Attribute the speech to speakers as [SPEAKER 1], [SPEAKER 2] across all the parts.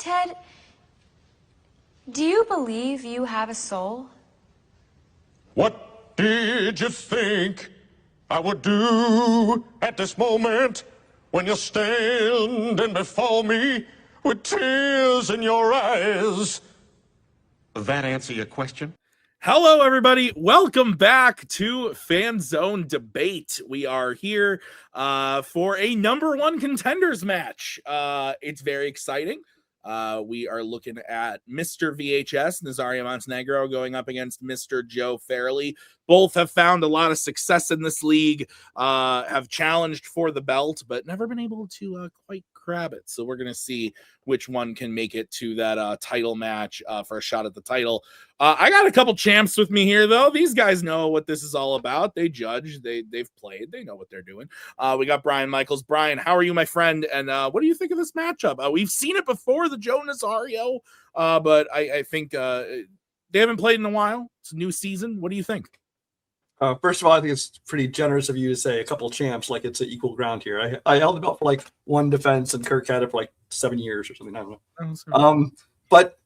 [SPEAKER 1] Ted, do you believe you have a soul?
[SPEAKER 2] What did you think I would do at this moment when you're standing before me with tears in your eyes? That answer your question?
[SPEAKER 3] Hello, everybody. Welcome back to Fanzone Debate. We are here for a number one contenders match. It's very exciting. We are looking at Mr. VHS, Nazario Montenegro, going up against Mr. Joe Farrelly. Both have found a lot of success in this league, have challenged for the belt, but never been able to quite grab it. So we're going to see which one can make it to that title match for a shot at the title. I got a couple champs with me here, though. These guys know what this is all about. They judge. They've played. They know what they're doing. We got Brian Michaels. Brian, how are you, my friend? And what do you think of this matchup? We've seen it before, the Joe Nazario, but I think they haven't played in a while. It's a new season. What do you think?
[SPEAKER 4] First of all, I think it's pretty generous of you to say a couple champs like it's an equal ground here. I held the belt for like one defense, and Kirk had it for like 7 years or something. I don't know. But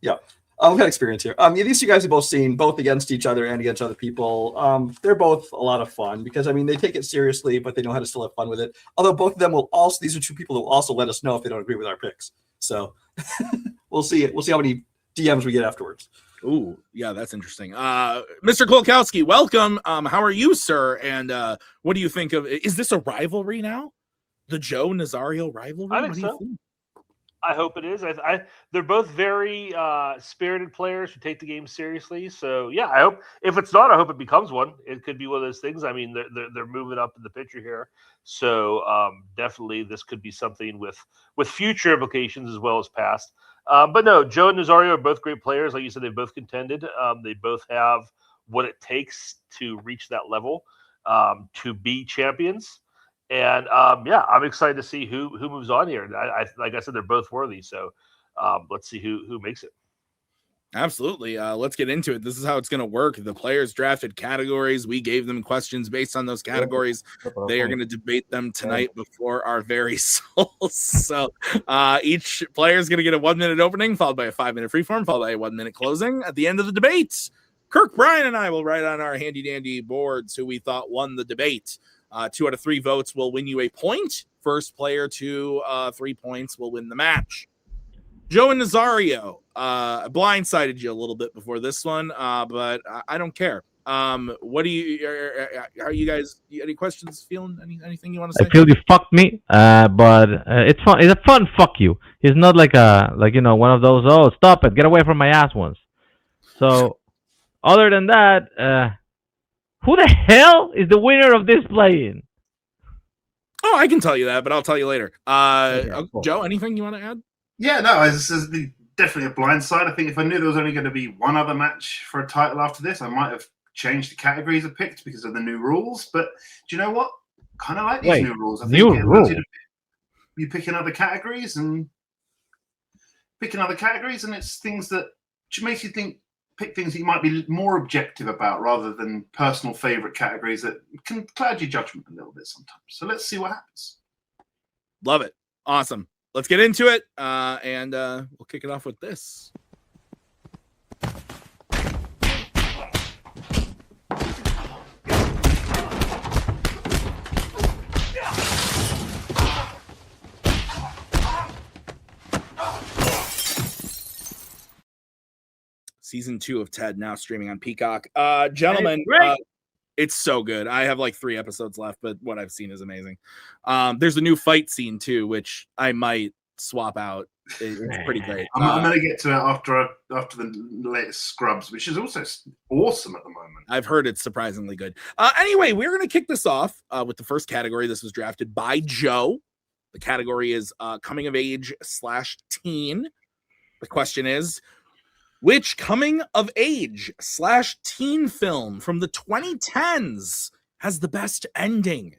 [SPEAKER 4] yeah, I've got experience here. These two guys have both seen both against each other and against other people. They're both a lot of fun because they take it seriously, but they know how to still have fun with it. Although both of them will also, these are two people who will also let us know if they don't agree with our picks. So we'll see it. We'll see how many DMs we get afterwards.
[SPEAKER 3] Ooh, yeah, that's interesting. Mr. Kolkowski, welcome. How are you, sir? And what do you think of? Is this a rivalry now? The Joe Nazario rivalry?
[SPEAKER 5] I think so. I hope it is. They're both very spirited players who take the game seriously. So yeah, I hope. If it's not, I hope it becomes one. It could be one of those things. They're moving up in the picture here. So definitely, this could be something with future implications as well as past. But no, Joe and Nazario are both great players. Like you said, they've both contended. They both have what it takes to reach that level, to be champions. And yeah, I'm excited to see who moves on here. Like I said, they're both worthy. So let's see who makes it.
[SPEAKER 3] Absolutely. Let's get into it. This is how it's going to work. The players drafted categories. We gave them questions based on those categories. They are going to debate them tonight before our very souls. So each player is going to get a 1 minute opening, followed by a 5 minute freeform, followed by a 1 minute closing. At the end of the debate, Kirk, Brian, and I will write on our handy dandy boards who we thought won the debate. 2 out of 3 votes will win you a point. First player to 3 points will win the match. Joe and Nazario, blindsided you a little bit before this one, but I don't care. What do you? Are you guys? Any questions? Feeling anything you want to say?
[SPEAKER 6] I feel you fucked me, but it's fun. It's a fun fuck you. It's not like one of those. Oh, stop it! Get away from my ass ones. So, other than that, who the hell is the winner of this play-in?
[SPEAKER 3] Oh, I can tell you that, but I'll tell you later.
[SPEAKER 6] Cool.
[SPEAKER 3] Joe, anything you want to add?
[SPEAKER 7] Yeah, no, this is definitely a blind side. I think if I knew there was only going to be one other match for a title after this, I might have changed the categories I picked because of the new rules. But do you know what? Kind of like these new rules. I think
[SPEAKER 6] new rules.
[SPEAKER 7] You pick in other categories and it's things that makes you pick things that you might be more objective about rather than personal favorite categories that can cloud your judgment a little bit sometimes. So let's see what happens.
[SPEAKER 3] Love it. Awesome. Let's get into it, and we'll kick it off with this. Season 2 of Ted now streaming on Peacock. Gentlemen, it's so good. I have like 3 episodes left, but what I've seen is amazing. There's a new fight scene too, which I might swap out. It's pretty great.
[SPEAKER 7] I'm going to get to it after the latest Scrubs, which is also awesome at the moment.
[SPEAKER 3] I've heard it's surprisingly good. Anyway, we're going to kick this off with the first category. This was drafted by Joe. The category is coming of age / teen. The question is, which coming of age / teen film from the 2010s has the best ending?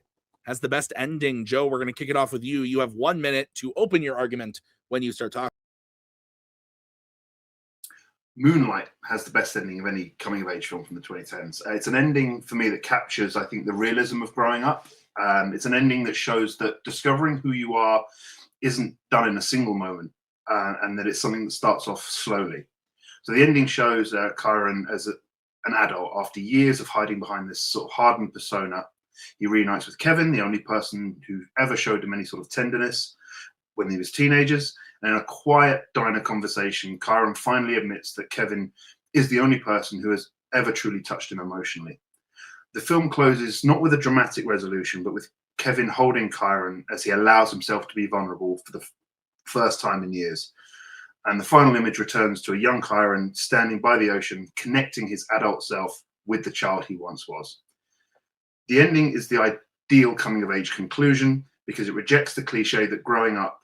[SPEAKER 3] Joe, we're going to kick it off with you. You have 1 minute to open your argument when you start talking.
[SPEAKER 7] Moonlight has the best ending of any coming of age film from the 2010s. It's an ending for me that captures, I think, the realism of growing up. It's an ending that shows that discovering who you are isn't done in a single moment. and that it's something that starts off slowly. So the ending shows Chiron as an adult after years of hiding behind this sort of hardened persona. He reunites with Kevin, the only person who ever showed him any sort of tenderness when he was teenagers. And in a quiet diner conversation, Chiron finally admits that Kevin is the only person who has ever truly touched him emotionally. The film closes not with a dramatic resolution, but with Kevin holding Chiron as he allows himself to be vulnerable for the first time in years. And the final image returns to a young Chiron standing by the ocean, connecting his adult self with the child he once was. The ending is the ideal coming-of-age conclusion because it rejects the cliche that growing up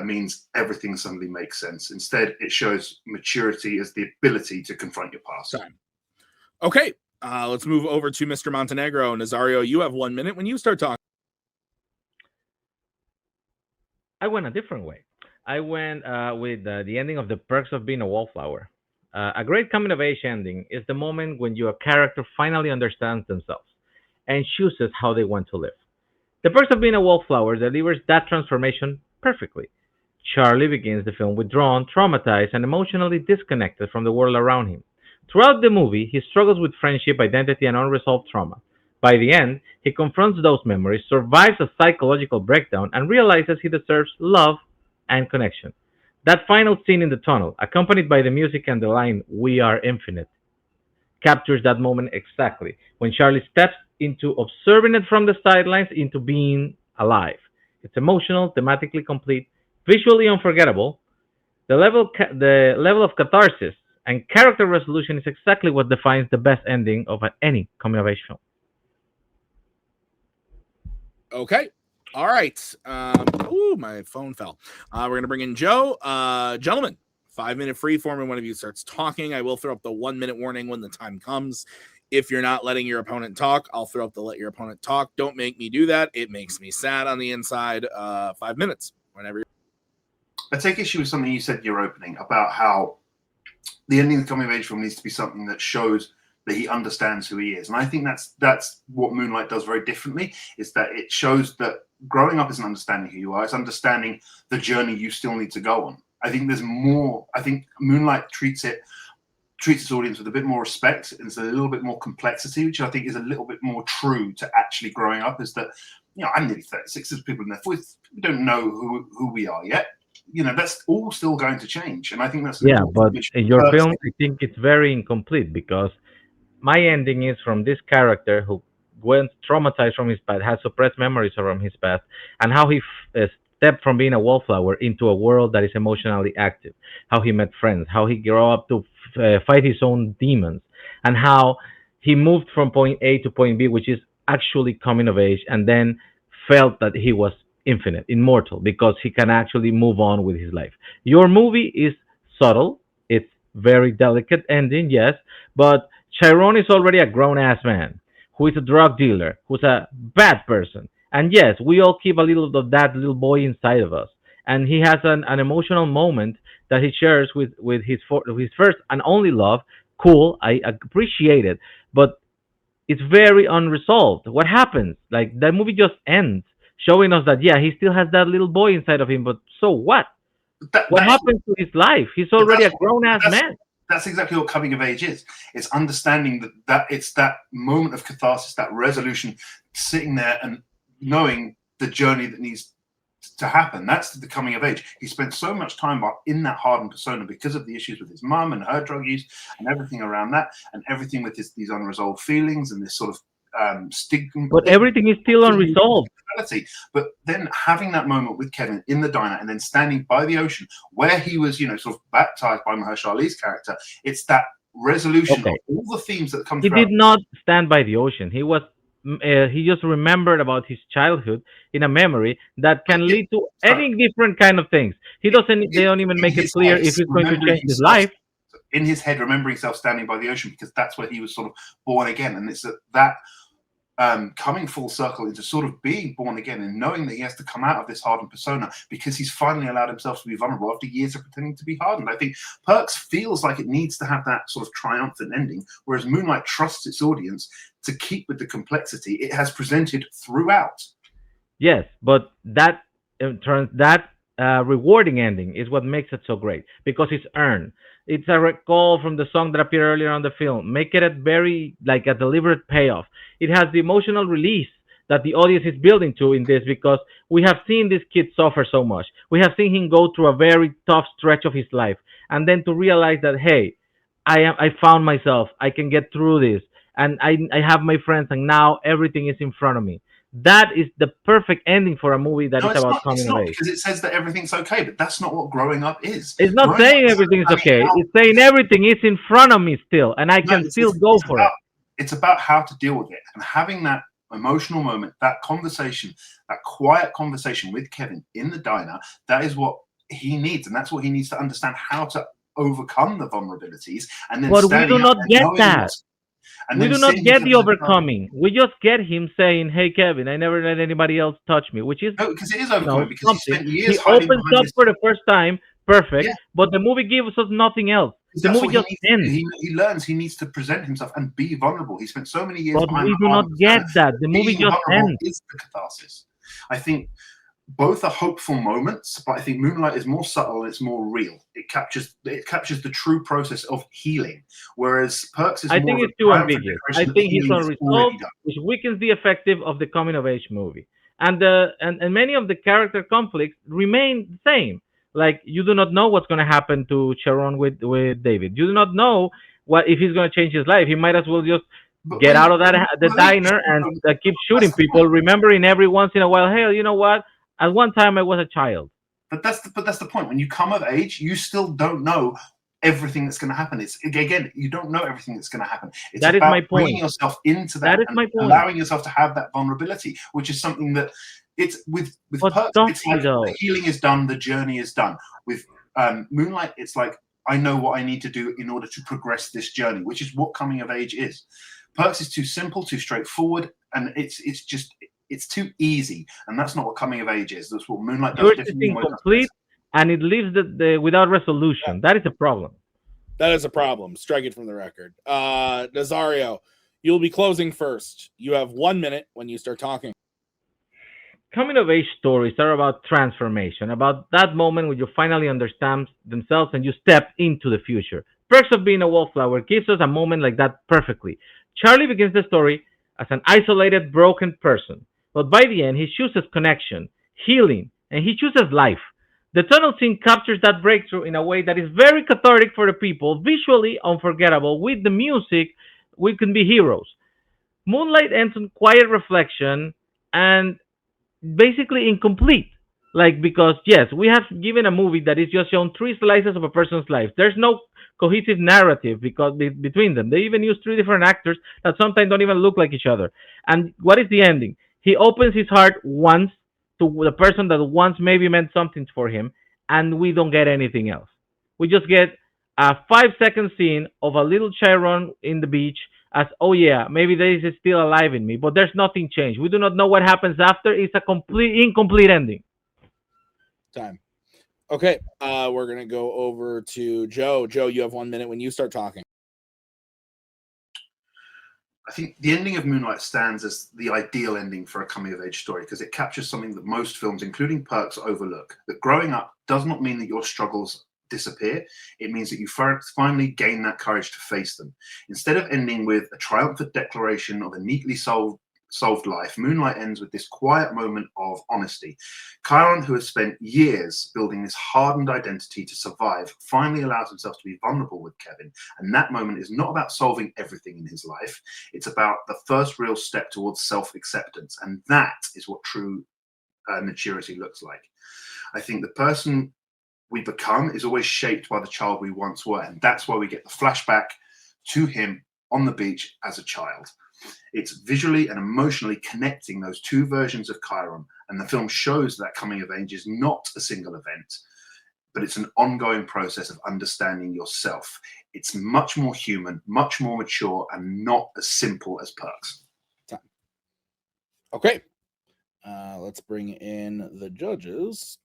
[SPEAKER 7] means everything suddenly makes sense. Instead, it shows maturity as the ability to confront your past.
[SPEAKER 3] Okay, let's move over to Mr. Montenegro. Nazario, you have 1 minute when you start talking.
[SPEAKER 6] I went a different way. I went with the ending of The Perks of Being a Wallflower. A great coming-of-age ending is the moment when your character finally understands themselves and chooses how they want to live. The Perks of Being a Wallflower delivers that transformation perfectly. Charlie begins the film withdrawn, traumatized, and emotionally disconnected from the world around him. Throughout the movie, he struggles with friendship, identity, and unresolved trauma. By the end, he confronts those memories, survives a psychological breakdown, and realizes he deserves love and connection. That final scene in the tunnel, accompanied by the music and the line, "We are infinite," captures that moment exactly, when Charlie steps into observing it from the sidelines into being alive. It's emotional, thematically complete, visually unforgettable. The level of catharsis and character resolution is exactly what defines the best ending of any coming-of-age film.
[SPEAKER 3] Okay. All right. My phone fell. We're going to bring in Joe. Gentlemen, 5-minute free form when one of you starts talking. I will throw up the 1 minute warning when the time comes. If you're not letting your opponent talk, I'll throw up the let your opponent talk. Don't make me do that. It makes me sad on the inside. 5 minutes whenever.
[SPEAKER 7] I take issue with something you said in your opening about how the ending of the coming of age film needs to be something that shows that he understands who he is. And I think that's what Moonlight does very differently, is that it shows that growing up isn't understanding who you are, it's understanding the journey you still need to go on. I think there's more. I think Moonlight treats its audience with a bit more respect, and it's a little bit more complexity, which I think is a little bit more true to actually growing up. Is that, I'm nearly 36, there's people in their 40s, we don't know who we are yet. That's all still going to change. And I think that's
[SPEAKER 6] but in your film, I think it's very incomplete because my ending is from this character who went traumatized from his past, has suppressed memories from his past, and how he stepped from being a wallflower into a world that is emotionally active, how he met friends, how he grew up to fight his own demons, and how he moved from point A to point B, which is actually coming of age, and then felt that he was infinite, immortal, because he can actually move on with his life. Your movie is subtle. It's very delicate ending, yes, but Chiron is already a grown-ass man who is a drug dealer, who's a bad person. And yes, we all keep a little of that little boy inside of us. And he has an emotional moment that he shares with his first and only love. Cool, I appreciate it. But it's very unresolved. What happens? Like, that movie just ends, showing us that, yeah, he still has that little boy inside of him, but so what? What happened to his life? He's already a grown-ass man.
[SPEAKER 7] That's exactly what coming of age is. It's understanding that it's that moment of catharsis, that resolution, sitting there and knowing the journey that needs to happen. That's the coming of age. He spent so much time in that hardened persona because of the issues with his mum and her drug use and everything around that, and everything with these unresolved feelings and this sort of stigma.
[SPEAKER 6] But everything is still unresolved.
[SPEAKER 7] But then having that moment with Kevin in the diner and then standing by the ocean where he was, sort of baptized by Mahershala Ali's character, it's that resolution of all the themes that come
[SPEAKER 6] through. He did not stand by the ocean. He just remembered about his childhood in a memory that can lead to any different kind of things. They don't even make it clear if he's going to change his life.
[SPEAKER 7] In his head, remembering himself standing by the ocean, because that's where he was sort of born again. And it's that coming full circle into sort of being born again and knowing that he has to come out of this hardened persona because he's finally allowed himself to be vulnerable after years of pretending to be hardened. I think Perks feels like it needs to have that sort of triumphant ending, whereas Moonlight trusts its audience to keep with the complexity it has presented throughout.
[SPEAKER 6] Yes, but that rewarding ending is what makes it so great because it's earned. It's a recall from the song that appeared earlier on the film. Make it a very like a deliberate payoff. It has the emotional release that the audience is building to in this because we have seen this kid suffer so much. We have seen him go through a very tough stretch of his life, and then to realize that hey, I found myself. I can get through this, and I have my friends, and now everything is in front of me. That is the perfect ending for a movie that
[SPEAKER 7] No,
[SPEAKER 6] is
[SPEAKER 7] it's
[SPEAKER 6] about
[SPEAKER 7] not.
[SPEAKER 6] coming
[SPEAKER 7] It's
[SPEAKER 6] of
[SPEAKER 7] not
[SPEAKER 6] age.
[SPEAKER 7] because it says that everything's okay, but that's not what growing up is.
[SPEAKER 6] It's not
[SPEAKER 7] Growing up
[SPEAKER 6] saying
[SPEAKER 7] is
[SPEAKER 6] everything is
[SPEAKER 7] understanding
[SPEAKER 6] okay.
[SPEAKER 7] how.
[SPEAKER 6] It's saying everything is in front of me still, and I
[SPEAKER 7] No,
[SPEAKER 6] can still go for it.
[SPEAKER 7] it's about how to deal with it and having that emotional moment, that conversation, that quiet conversation with Kevin in the diner. That is what he needs, and that's what he needs to understand how to overcome the vulnerabilities, and then
[SPEAKER 6] But we
[SPEAKER 7] standing
[SPEAKER 6] do
[SPEAKER 7] up
[SPEAKER 6] not
[SPEAKER 7] and
[SPEAKER 6] get
[SPEAKER 7] knowing
[SPEAKER 6] that.
[SPEAKER 7] and
[SPEAKER 6] We
[SPEAKER 7] then
[SPEAKER 6] do not
[SPEAKER 7] seeing
[SPEAKER 6] get
[SPEAKER 7] himself
[SPEAKER 6] the
[SPEAKER 7] as a child.
[SPEAKER 6] overcoming. We just get him saying, "Hey, Kevin, I never let anybody else touch me," which is
[SPEAKER 7] No, because it is overcoming because he
[SPEAKER 6] something.
[SPEAKER 7] spent years
[SPEAKER 6] He
[SPEAKER 7] hiding
[SPEAKER 6] opens
[SPEAKER 7] behind
[SPEAKER 6] up
[SPEAKER 7] this.
[SPEAKER 6] for the first time, perfect.
[SPEAKER 7] Yeah.
[SPEAKER 6] But the movie gives us nothing else. The
[SPEAKER 7] That's
[SPEAKER 6] movie
[SPEAKER 7] what he
[SPEAKER 6] just
[SPEAKER 7] needs to
[SPEAKER 6] ends.
[SPEAKER 7] do. He learns he needs to present himself and be vulnerable. He spent so many years
[SPEAKER 6] But
[SPEAKER 7] behind
[SPEAKER 6] we
[SPEAKER 7] the
[SPEAKER 6] do not
[SPEAKER 7] armor
[SPEAKER 6] get
[SPEAKER 7] stand.
[SPEAKER 6] that. The movie
[SPEAKER 7] Being
[SPEAKER 6] just
[SPEAKER 7] vulnerable
[SPEAKER 6] ends.
[SPEAKER 7] is the catharsis. I think both are hopeful moments, but I think Moonlight is more subtle and it's more real. It captures the true process of healing, whereas Perks is
[SPEAKER 6] I
[SPEAKER 7] more
[SPEAKER 6] think
[SPEAKER 7] of
[SPEAKER 6] it's
[SPEAKER 7] a
[SPEAKER 6] too
[SPEAKER 7] triumphant
[SPEAKER 6] ambiguous. I
[SPEAKER 7] declaration that the
[SPEAKER 6] think he's
[SPEAKER 7] healing is already
[SPEAKER 6] unresolved,
[SPEAKER 7] done.
[SPEAKER 6] which weakens the effective of the coming of age movie. And many of the character conflicts remain the same. Like you do not know what's going to happen to Sharon with David. You do not know what if he's going to change his life. He might as well just
[SPEAKER 7] But
[SPEAKER 6] get
[SPEAKER 7] when
[SPEAKER 6] out
[SPEAKER 7] you,
[SPEAKER 6] of that the
[SPEAKER 7] well,
[SPEAKER 6] diner and keep shooting
[SPEAKER 7] that's the
[SPEAKER 6] people,
[SPEAKER 7] point.
[SPEAKER 6] remembering every once in a while, hey, you know what? At one time I was a child.
[SPEAKER 7] But that's the point. When you come of age, you still don't know everything that's going to happen. It's again, you don't know everything that's going to happen. It's
[SPEAKER 6] That is my
[SPEAKER 7] about bringing
[SPEAKER 6] point.
[SPEAKER 7] yourself into
[SPEAKER 6] That
[SPEAKER 7] that
[SPEAKER 6] is
[SPEAKER 7] and
[SPEAKER 6] my point.
[SPEAKER 7] allowing yourself to have that vulnerability, which is something that it's with
[SPEAKER 6] But
[SPEAKER 7] Perks.
[SPEAKER 6] does
[SPEAKER 7] It's
[SPEAKER 6] he
[SPEAKER 7] like
[SPEAKER 6] though?
[SPEAKER 7] the healing is done, the journey is done. With Moonlight, it's like I know what I need to do in order to progress this journey, which is what coming of age is. Perks is too simple, too straightforward, and it's too easy, and that's not what coming of age is. That's what Moonlight does
[SPEAKER 6] Yours is
[SPEAKER 7] differently.
[SPEAKER 6] incomplete and it leaves the without resolution. That is a problem.
[SPEAKER 3] That is a problem. Strike it from the record. Nazario, you'll be closing first. You have 1 minute when you start talking.
[SPEAKER 6] Coming of age stories are about transformation, about that moment when you finally understand themselves and you step into the future. Perks of Being a Wallflower gives us a moment like that perfectly. Charlie begins the story as an isolated, broken person, but by the end, he chooses connection, healing, and he chooses life. The tunnel scene captures that breakthrough in a way that is very cathartic for the people, visually unforgettable. With the music, we can be heroes. Moonlight ends on quiet reflection and basically incomplete. Like because yes, we have given a movie that is just shown three slices of a person's life. There's no cohesive narrative because between them. They even use three different actors that sometimes don't even look like each other. And what is the ending? He opens his heart once to the person that once maybe meant something for him, and we don't get anything else. We just get a 5 second scene of a little Chiron in the beach as oh yeah maybe this is still alive in me, but there's nothing changed. We do not know what happens after. It's a complete incomplete ending.
[SPEAKER 3] Time. Okay, we're gonna go over to Joe. Joe, you have 1 minute when you start talking.
[SPEAKER 7] I think the ending of Moonlight stands as the ideal ending for a coming of age story because it captures something that most films, including Perks, overlook. That growing up does not mean that your struggles disappear. It means that you finally gain that courage to face them. Instead of ending with a triumphant declaration of a neatly solved life, Moonlight ends with this quiet moment of honesty. Chiron, who has spent years building this hardened identity to survive, finally allows himself to be vulnerable with Kevin. And that moment is not about solving everything in his life. It's about the first real step towards self-acceptance. And that is what true maturity looks like. I think the person we become is always shaped by the child we once were. And that's why we get the flashback to him on the beach as a child. It's visually and emotionally connecting those two versions of Chiron, and the film shows that coming of age is not a single event, but it's an ongoing process of understanding yourself. It's much more human, much more mature, and not as simple as Perks.
[SPEAKER 3] Okay, let's bring in the judges.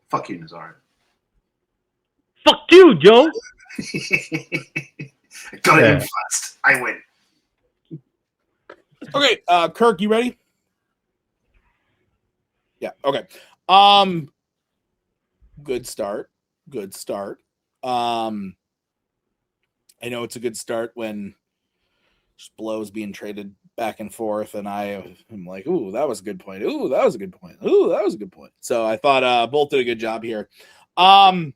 [SPEAKER 7] Fuck you, Nazario.
[SPEAKER 6] Fuck you, Joe.
[SPEAKER 7] Got it in first. I win.
[SPEAKER 3] Okay, Kirk, you ready? Yeah. Okay. Good start. Good start. I know it's a good start when blows being traded back and forth, and I'm like, ooh, that was a good point. Ooh, that was a good point. Ooh, that was a good point. So I thought both did a good job here. I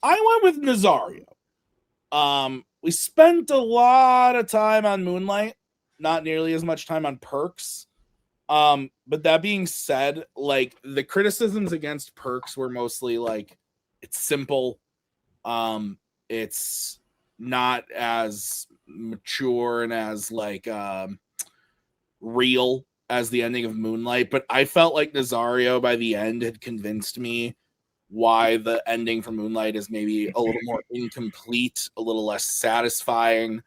[SPEAKER 3] went with Nazario. We spent a lot of time on Moonlight, not nearly as much time on Perks. But that being said, like the criticisms against Perks were mostly like it's simple. It's not as mature and as like real as the ending of Moonlight, but I felt like Nazario by the end had convinced me why the ending for Moonlight is maybe a little more incomplete, a little less satisfying,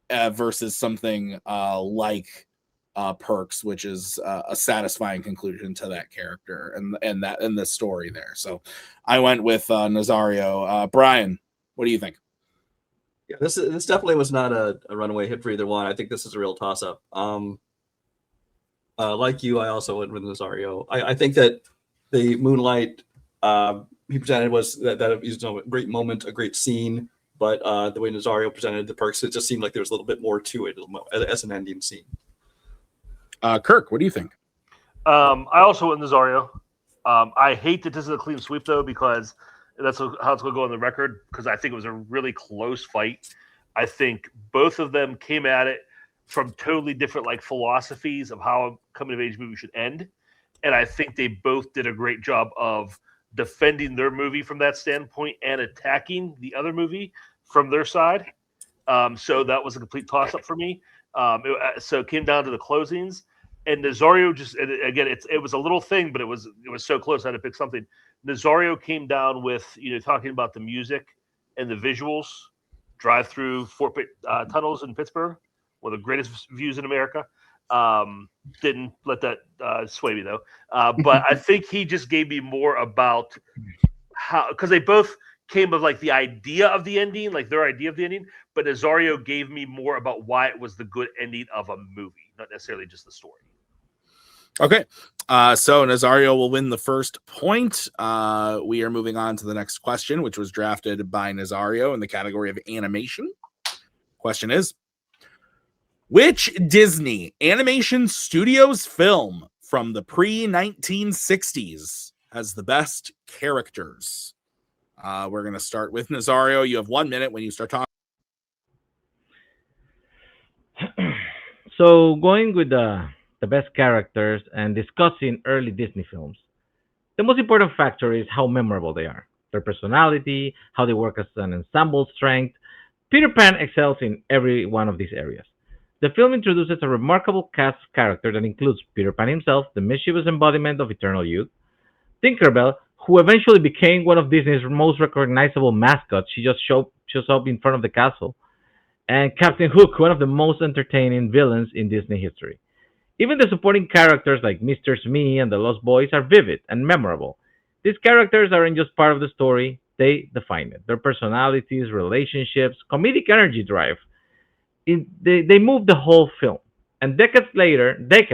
[SPEAKER 3] versus something like Perks, which is a satisfying conclusion to that character and the story there. So I went with Nazario. Brian, what do you think?
[SPEAKER 4] Yeah, this definitely was not a runaway hit for either one. I think this is a real toss up. Like you, I also went with Nazario. I think that the Moonlight he presented was that was a great moment, a great scene. But the way Nazario presented the Perks, it just seemed like there was a little bit more to it as an ending scene.
[SPEAKER 3] Kirk, what do you think?
[SPEAKER 5] I also went Nazario. I hate that this is a clean sweep, though, because that's how it's going to go on the record, because I think it was a really close fight. I think both of them came at it from totally different like philosophies of how a coming-of-age movie should end. And I think they both did a great job of defending their movie from that standpoint and attacking the other movie from their side. So that was a complete toss-up for me. So it came down to the closings. And Nazario just, again, it was a little thing, but it was so close. I had to pick something. Nazario came down with, talking about the music and the visuals, drive through Fort Pitt tunnels in Pittsburgh, one of the greatest views in America. Didn't let that sway me, though. But I think he just gave me more about how, because they both came of like the idea of the ending, like their idea of the ending, but Nazario gave me more about why it was the good ending of a movie, not necessarily just the story.
[SPEAKER 3] Okay. So Nazario will win the first point. We are moving on to the next question, which was drafted by Nazario in the category of animation. Question is, which Disney Animation Studios film from the pre-1960s has the best characters? We're going to start with Nazario. You have 1 minute when you start talking.
[SPEAKER 6] So going with the best characters and discussing early Disney films, the most important factor is how memorable they are, their personality, how they work as an ensemble strength. Peter Pan excels in every one of these areas. The film introduces a remarkable cast of characters that includes Peter Pan himself, the mischievous embodiment of eternal youth, Tinkerbell, who eventually became one of Disney's most recognizable mascots. She just shows up in front of the castle, and Captain Hook, one of the most entertaining villains in Disney history. Even the supporting characters like Mr. Smee and the Lost Boys are vivid and memorable. These characters aren't just part of the story, they define it. Their personalities, relationships, comedic energy drive. They move the whole film. And decades later, they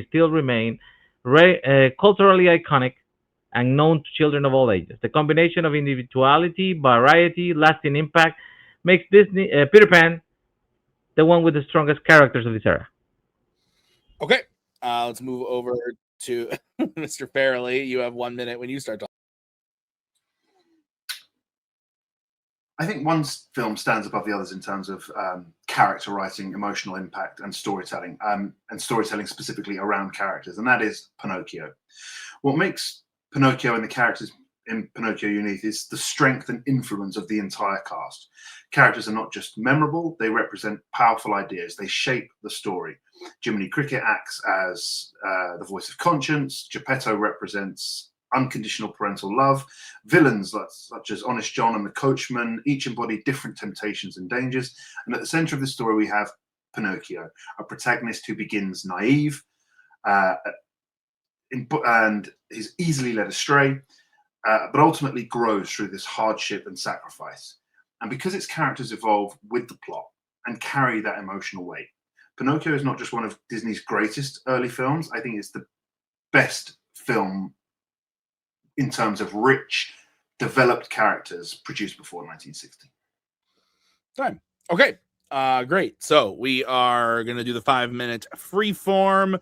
[SPEAKER 6] still remain culturally iconic and known to children of all ages. The combination of individuality, variety, lasting impact makes Disney Peter Pan the one with the strongest characters of this era.
[SPEAKER 3] Okay, let's move over to Mr. Farrelly. You have 1 minute when you start talking.
[SPEAKER 7] I think one film stands above the others in terms of character writing, emotional impact, and storytelling specifically around characters, and that is Pinocchio. What makes Pinocchio and the characters in Pinocchio unique is the strength and influence of the entire cast. Characters are not just memorable, they represent powerful ideas. They shape the story. Jiminy Cricket acts as the voice of conscience. Geppetto represents unconditional parental love. Villains such as Honest John and the Coachman each embody different temptations and dangers. And at the center of the story, we have Pinocchio, a protagonist who begins naive, and is easily led astray, but ultimately grows through this hardship and sacrifice. And because its characters evolve with the plot and carry that emotional weight, Pinocchio is not just one of Disney's greatest early films. I think it's the best film in terms of rich, developed characters produced before 1960.
[SPEAKER 3] Time. Okay. Great. So we are going to do the 5-minute freeform.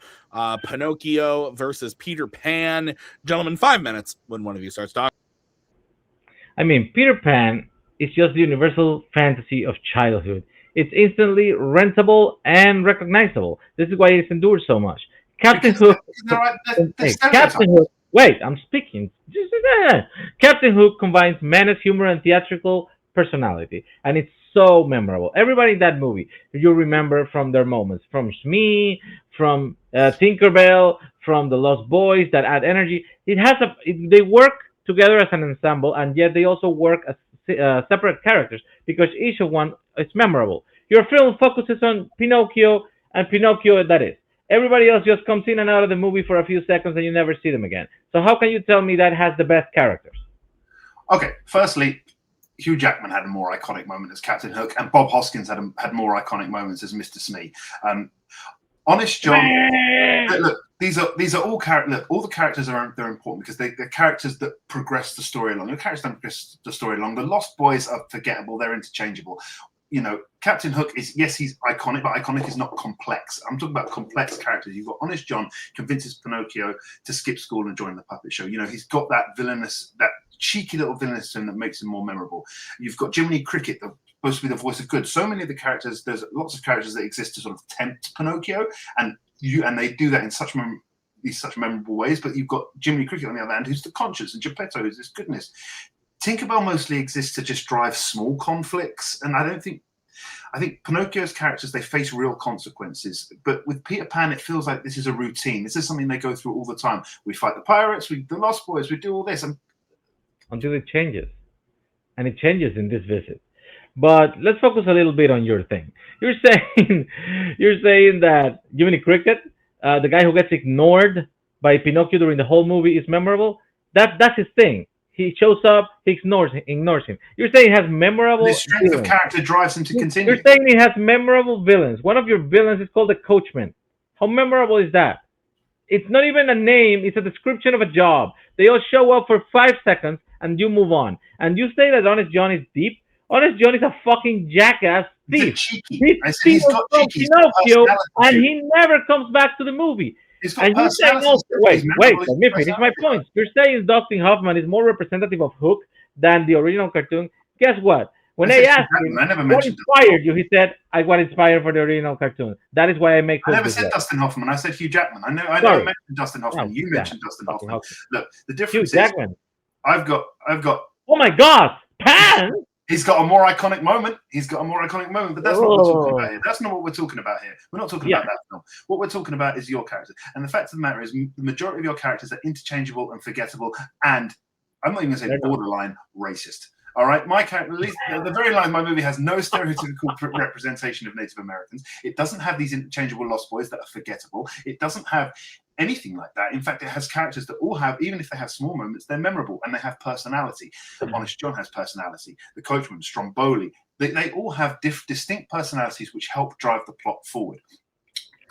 [SPEAKER 3] Pinocchio versus Peter Pan. Gentlemen, 5 minutes when one of you starts talking.
[SPEAKER 6] I mean, Peter Pan is just the universal fantasy of childhood. It's instantly rentable and recognizable. This is why it's endured so much. Captain Hook. Captain Hook. Wait, I'm speaking. Captain Hook combines menace, humor, and theatrical personality, and it's so memorable. Everybody in that movie, you remember from their moments, from Smee, from Tinkerbell, from the Lost Boys that add energy. They work together as an ensemble, and yet they also work as separate characters because each of one is memorable. Your film focuses on Pinocchio and Pinocchio, that is. Everybody else just comes in and out of the movie for a few seconds and you never see them again. So how can you tell me that has the best characters?
[SPEAKER 7] Okay, firstly, Hugh Jackman had a more iconic moment as Captain Hook, and Bob Hoskins had more iconic moments as Mr. Smee. Honest John, look, these are all characters. Look, all the characters they're important because they're characters that progress the story along. The characters don't progress the story along. The Lost Boys are forgettable. They're interchangeable. You know, Captain Hook is, yes, he's iconic, but iconic is not complex. I'm talking about complex characters. You've got Honest John convinces Pinocchio to skip school and join the puppet show. You know, he's got that villainous, that cheeky little villainous to him that makes him more memorable. You've got Jiminy Cricket, supposed to be the voice of good. So many of the characters, there's lots of characters that exist to sort of tempt Pinocchio, and they do that in such memorable ways. But you've got Jiminy Cricket on the other hand, who's the conscience, and Geppetto, who's this goodness. Tinkerbell mostly exists to just drive small conflicts, and I think Pinocchio's characters, they face real consequences. But with Peter Pan, it feels like this is a routine. This is something they go through all the time. We fight the pirates, the Lost Boys, we do all this.
[SPEAKER 6] Until it changes. And it changes in this visit. But let's focus a little bit on your thing. You're saying that Jiminy Cricket, the guy who gets ignored by Pinocchio during the whole movie, is memorable. That's his thing. He shows up, he ignores him. You're saying he has memorable
[SPEAKER 7] His strength of character drives him to continue.
[SPEAKER 6] You're saying he has memorable villains. One of your villains is called the Coachman. How memorable is that? It's not even a name, it's a description of a job. They all show up for 5 seconds and you move on. And you say that Honest John is deep? Honest John is a fucking jackass thief. He steals from Pinocchio and he never comes back to the movie. And you say, no, wait, let me finish my point. You're saying Dustin Hoffman is more representative of Hook than the original cartoon. Guess what? When I asked him what inspired you, he said, I got inspired for the original cartoon. That is why I make Hook.
[SPEAKER 7] I never said Dustin Hoffman. I said Hugh Jackman. I never mentioned Dustin Hoffman. You mentioned Dustin Hoffman. Look, the difference is I've got.
[SPEAKER 6] Oh my God, Pan!
[SPEAKER 7] He's got a more iconic moment. But that's not what we're talking about here. That's not what we're talking about here. We're not talking about that film. What we're talking about is your character. And the fact of the matter is, the majority of your characters are interchangeable and forgettable, and I'm not even going to say borderline racist. All right, my character, at least the very line of my movie has no stereotypical representation of Native Americans. It doesn't have these interchangeable Lost Boys that are forgettable. It doesn't have anything like that. In fact, it has characters that all have, even if they have small moments, they're memorable and they have personality. Honest John has personality. The Coachman, Stromboli, they all have distinct personalities which help drive the plot forward.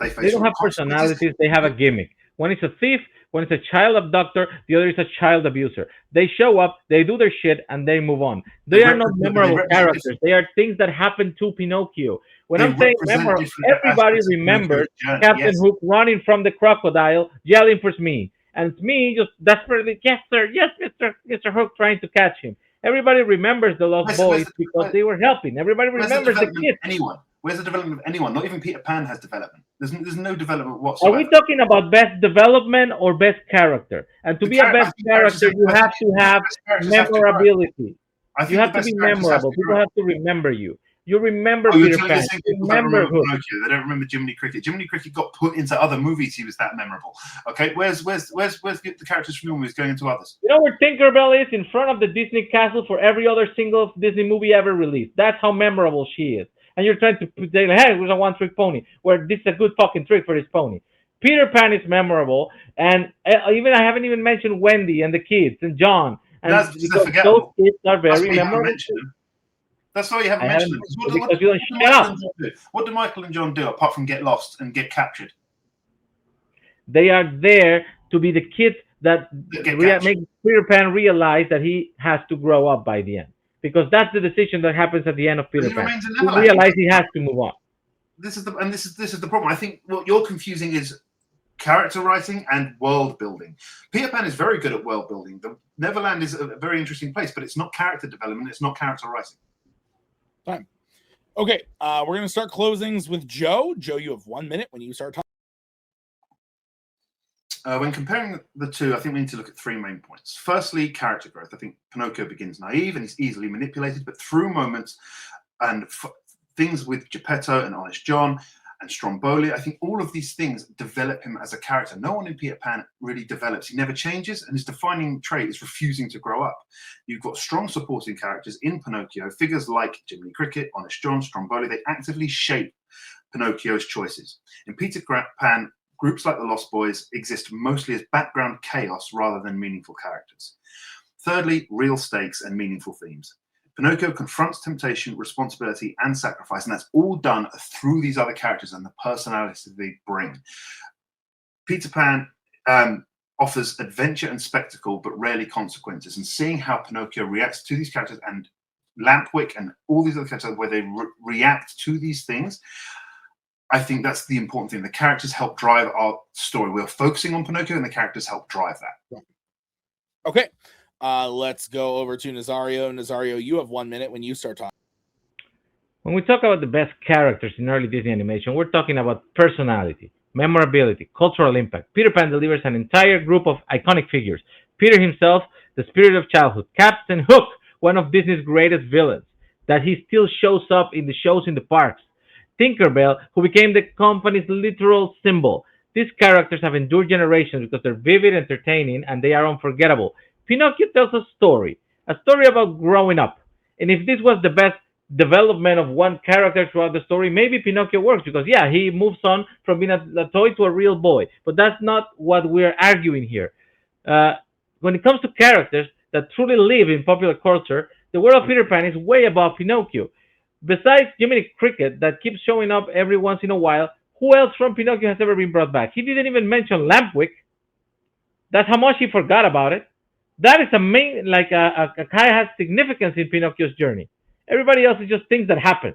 [SPEAKER 6] They don't have personalities, they have a gimmick. One is a thief, one is a child abductor, the other is a child abuser. They show up, they do their shit, and they move on. They are not memorable characters. They are things that happen to Pinocchio. When I'm saying memorable, everybody remembers Captain Hook running from the crocodile, yelling for Smee. And Smee just desperately, yes, sir, yes, Mr. Hook, trying to catch him. Everybody remembers the Lost Boys because they were helping. Everybody remembers the kids.
[SPEAKER 7] Where's the development of anyone? Not even Peter Pan has development. There's no development whatsoever.
[SPEAKER 6] Are we talking about best development or best character? And to be a best character, you have to have memorability. You have to be memorable. People have to remember you. You remember Peter Pan. Remember Hook.
[SPEAKER 7] They don't remember Jiminy Cricket. Jiminy Cricket got put into other movies. He was that memorable. Okay, where's the characters from your movies going into others?
[SPEAKER 6] You know where Tinkerbell is? In front of the Disney castle for every other single Disney movie ever released. That's how memorable she is. And you're trying to say, hey, it was a one-trick pony. Where this is a good fucking trick for this pony. Peter Pan is memorable, and even I haven't even mentioned Wendy and the kids and John, and
[SPEAKER 7] That's
[SPEAKER 6] because those
[SPEAKER 7] forgettable.
[SPEAKER 6] kids are
[SPEAKER 7] That's
[SPEAKER 6] very
[SPEAKER 7] why you haven't
[SPEAKER 6] memorable.
[SPEAKER 7] mentioned them. That's why you haven't
[SPEAKER 6] I
[SPEAKER 7] mentioned
[SPEAKER 6] haven't,
[SPEAKER 7] them.
[SPEAKER 6] because you don't shut
[SPEAKER 7] Michael
[SPEAKER 6] up.
[SPEAKER 7] and John do? What do Michael and John do apart from get lost and get captured?
[SPEAKER 6] They are there to be the kids that
[SPEAKER 7] Get captured.
[SPEAKER 6] make Peter Pan realize that he has to grow up by the end, because that's the decision that happens at the end of Peter
[SPEAKER 7] he
[SPEAKER 6] Pan.
[SPEAKER 7] remains in
[SPEAKER 6] He
[SPEAKER 7] Neverland.
[SPEAKER 6] realizes he has to move on.
[SPEAKER 7] This is the problem. I think what you're confusing is character writing and world building. Peter Pan is very good at world building. The Neverland is a very interesting place, but it's not character development. It's not character writing.
[SPEAKER 3] Fine. Okay, we're going to start closings with Joe. Joe, you have 1 minute when you start talking.
[SPEAKER 7] When comparing the two, I think we need to look at three main points. Firstly, character growth. I think Pinocchio begins naive and he's easily manipulated, but through moments and things with Geppetto and Honest John and Stromboli, I think all of these things develop him as a character. No one in Peter Pan really develops. He never changes, and his defining trait is refusing to grow up. You've got strong supporting characters in Pinocchio, figures like Jiminy Cricket, Honest John, Stromboli. They actively shape Pinocchio's choices. In Peter Pan, groups like the Lost Boys exist mostly as background chaos rather than meaningful characters. Thirdly, real stakes and meaningful themes. Pinocchio confronts temptation, responsibility, and sacrifice, and that's all done through these other characters and the personalities they bring. Peter Pan offers adventure and spectacle, but rarely consequences, and seeing how Pinocchio reacts to these characters, and Lampwick and all these other characters, where they react to these things, I think that's the important thing. The characters help drive our story. We're focusing on Pinocchio, and the characters help drive that.
[SPEAKER 3] Okay. Let's go over to Nazario. Nazario, you have 1 minute when you start talking.
[SPEAKER 6] When we talk about the best characters in early Disney animation, we're talking about personality, memorability, cultural impact. Peter Pan delivers an entire group of iconic figures. Peter himself, the spirit of childhood. Captain Hook, one of Disney's greatest villains, that he still shows up in the shows in the parks. Tinkerbell, who became the company's literal symbol. These characters have endured generations because they're vivid, entertaining, and they are unforgettable. Pinocchio tells a story about growing up. And if this was the best development of one character throughout the story, maybe Pinocchio works, because yeah, he moves on from being a toy to a real boy. But that's not what we're arguing here. When it comes to characters that truly live in popular culture, the world of Peter Pan is way above Pinocchio. Besides Jiminy Cricket, that keeps showing up every once in a while, who else from Pinocchio has ever been brought back? He didn't even mention Lampwick. That's how much he forgot about it. That is a main, like a guy has significance in Pinocchio's journey. Everybody else is just things that happen.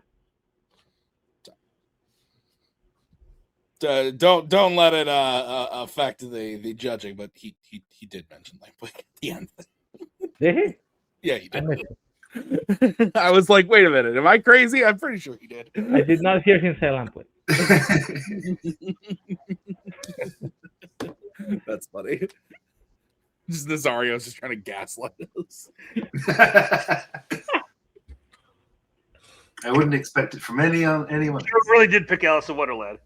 [SPEAKER 3] Don't let it affect the judging, but he did mention Lampwick at the end.
[SPEAKER 6] Did he?
[SPEAKER 3] Yeah, he did. I was like, wait a minute, am I crazy? I'm pretty sure he did.
[SPEAKER 6] I did not hear him say Lampwick.
[SPEAKER 3] That's funny. Just Nazario's just trying to gaslight us.
[SPEAKER 7] I wouldn't expect it from anyone.
[SPEAKER 5] You really did pick Alice in Wonderland.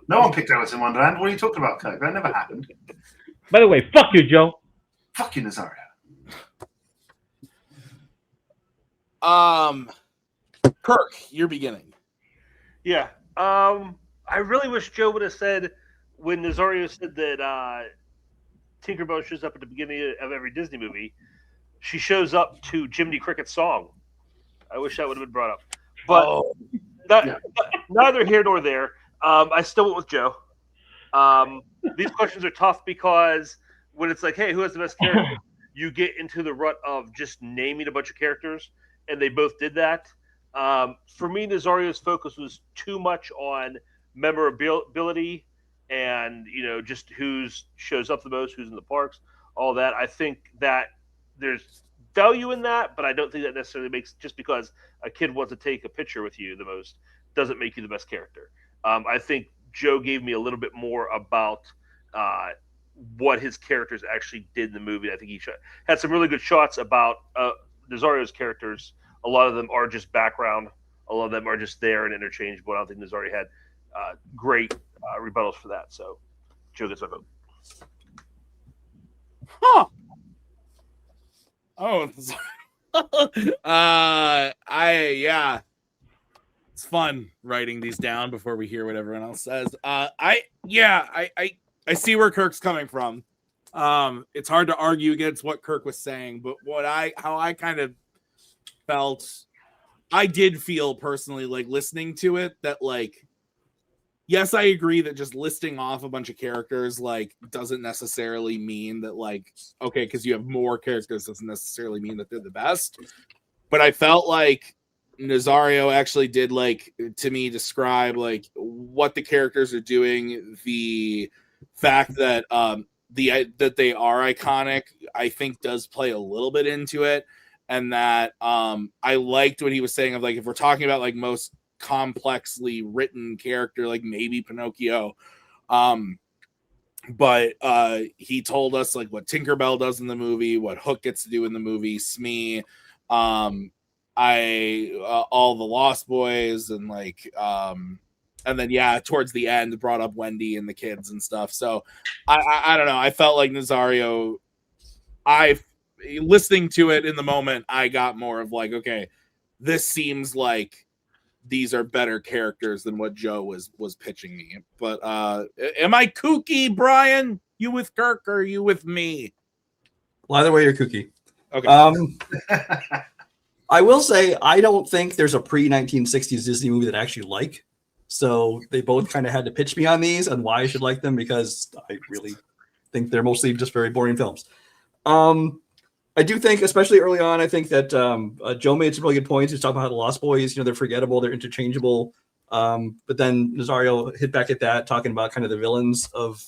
[SPEAKER 7] No one picked Alice in Wonderland. What are you talking about, Kirk? That never happened.
[SPEAKER 6] By the way, fuck you, Joe.
[SPEAKER 7] Fuck you, Nazario.
[SPEAKER 3] Kirk, you're beginning.
[SPEAKER 5] Yeah. I really wish Joe would have said, when Nazario said that Tinkerbell shows up at the beginning of every Disney movie, she shows up to Jiminy Cricket's song. I wish that would have been brought up. But neither here nor there. I still went with Joe. These questions are tough because when it's like, hey, who has the best character? You get into the rut of just naming a bunch of characters, and they both did that. For me, Nazario's focus was too much on memorability and, just who shows up the most, who's in the parks, all that. I think that there's value in that, but I don't think that necessarily makes, just because a kid wants to take a picture with you the most, doesn't make you the best character. I think Joe gave me a little bit more about what his characters actually did in the movie. I think he had some really good shots about Nazario's characters. A lot of them are just background. A lot of them are just there and interchangeable. I don't think Nazario had great rebuttals for that. So Joe gets my vote.
[SPEAKER 3] Huh. Oh, It's fun writing these down before we hear what everyone else says. I see where Kirk's coming from. It's hard to argue against what Kirk was saying, but how I kind of felt, I did feel personally like listening to it that like, yes, I agree that just listing off a bunch of characters like doesn't necessarily mean that like, okay, because you have more characters doesn't necessarily mean that they're the best. But I felt like Nazario actually did like to me describe like what the characters are doing, the fact that that they are iconic, I think does play a little bit into it. And that I liked what he was saying of like, if we're talking about like most complexly written character, like maybe Pinocchio. But he told us like what Tinkerbell does in the movie, what Hook gets to do in the movie, Smee, all the Lost Boys, and like and then yeah, towards the end brought up Wendy and the kids and stuff. So I don't know, I felt like Nazario, listening to it in the moment, I got more of like, okay, this seems like these are better characters than what Joe was pitching me. But am I kooky, Brian? You with Kirk or are you with me?
[SPEAKER 4] Well, either way, you're kooky.
[SPEAKER 3] Okay.
[SPEAKER 4] I will say I don't think there's a pre-1960s Disney movie that I actually like. So they both kind of had to pitch me on these and why I should like them, because I really think they're mostly just very boring films. I do think, especially early on, I think that Joe made some really good points. He's talking about how the Lost Boys, they're forgettable, they're interchangeable. But then Nazario hit back at that, talking about kind of the villains of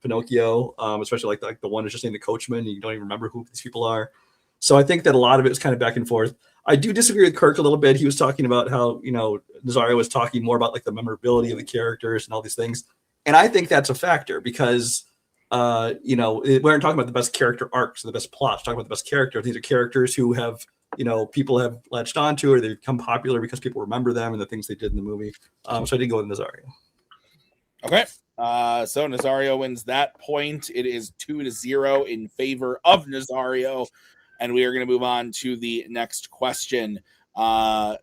[SPEAKER 4] Pinocchio, especially like the one who's just named the coachman. And you don't even remember who these people are. So I think that a lot of it is kind of back and forth. I do disagree with Kirk a little bit. He was talking about how, Nazario was talking more about like the memorability of the characters and all these things. And I think that's a factor because, we aren't talking about the best character arcs or the best plots. We're talking about the best characters. These are characters who have, people have latched onto, or they become popular because people remember them and the things they did in the movie. So I did go with Nazario.
[SPEAKER 3] Okay. So Nazario wins that point. It is 2-0 in favor of Nazario. And we are going to move on to the next question. Joe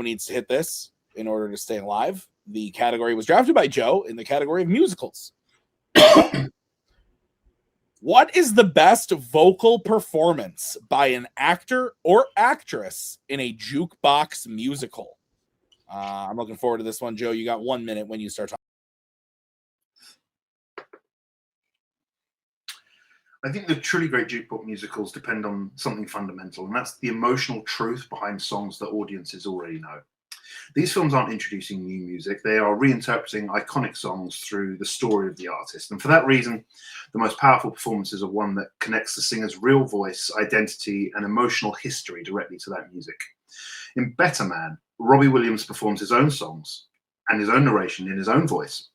[SPEAKER 3] needs to hit this in order to stay alive. The category was drafted by Joe in the category of musicals. What is the best vocal performance by an actor or actress in a jukebox musical? I'm looking forward to this one, Joe. You got 1 minute when you start talking.
[SPEAKER 7] I think the truly great jukebox musicals depend on something fundamental, and that's the emotional truth behind songs that audiences already know. These films aren't introducing new music, they are reinterpreting iconic songs through the story of the artist. And for that reason, the most powerful performances are one that connects the singer's real voice, identity, and emotional history directly to that music. In Better Man, Robbie Williams performs his own songs and his own narration in his own voice,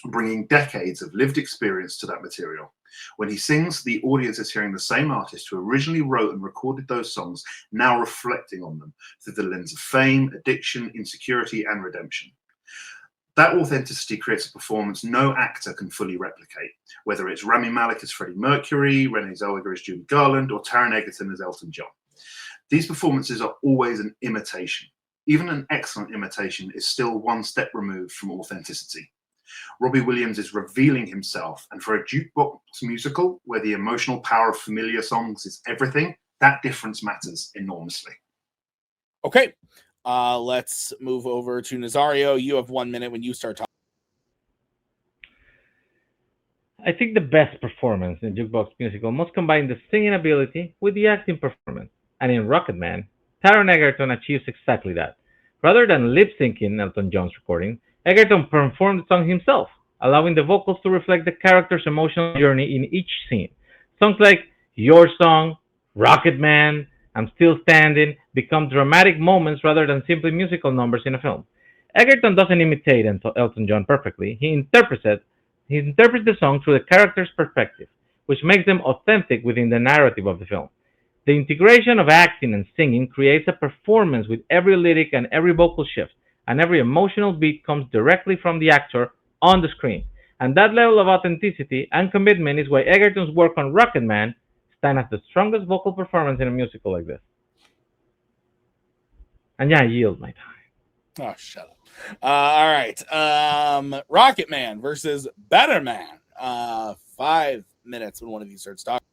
[SPEAKER 7] bringing decades of lived experience to that material. When he sings, the audience is hearing the same artist who originally wrote and recorded those songs, now reflecting on them through the lens of fame, addiction, insecurity, and redemption. That authenticity creates a performance no actor can fully replicate, whether it's Rami Malek as Freddie Mercury, Renee Zellweger as Judy Garland, or Taron Egerton as Elton John. These performances are always an imitation. Even an excellent imitation is still one step removed from authenticity. Robbie Williams is revealing himself, and for a jukebox musical where the emotional power of familiar songs is everything, that difference matters enormously.
[SPEAKER 3] Okay, let's move over to Nazario. You have 1 minute when you start talking.
[SPEAKER 6] I think the best performance in a jukebox musical must combine the singing ability with the acting performance, and in Rocketman, Taron Egerton achieves exactly that. Rather than lip-syncing Elton John's recording, Egerton performed the song himself, allowing the vocals to reflect the character's emotional journey in each scene. Songs like Your Song, Rocket Man, I'm Still Standing become dramatic moments rather than simply musical numbers in a film. Egerton doesn't imitate Elton John perfectly. He interprets the song through the character's perspective, which makes them authentic within the narrative of the film. The integration of acting and singing creates a performance with every lyric and every vocal shift, and every emotional beat comes directly from the actor on the screen. And that level of authenticity and commitment is why Egerton's work on Rocketman stands as the strongest vocal performance in a musical like this. And yeah, I yield my time.
[SPEAKER 3] Oh, shut up. All right. Rocket Man versus Better Man. 5 minutes when one of you starts talking.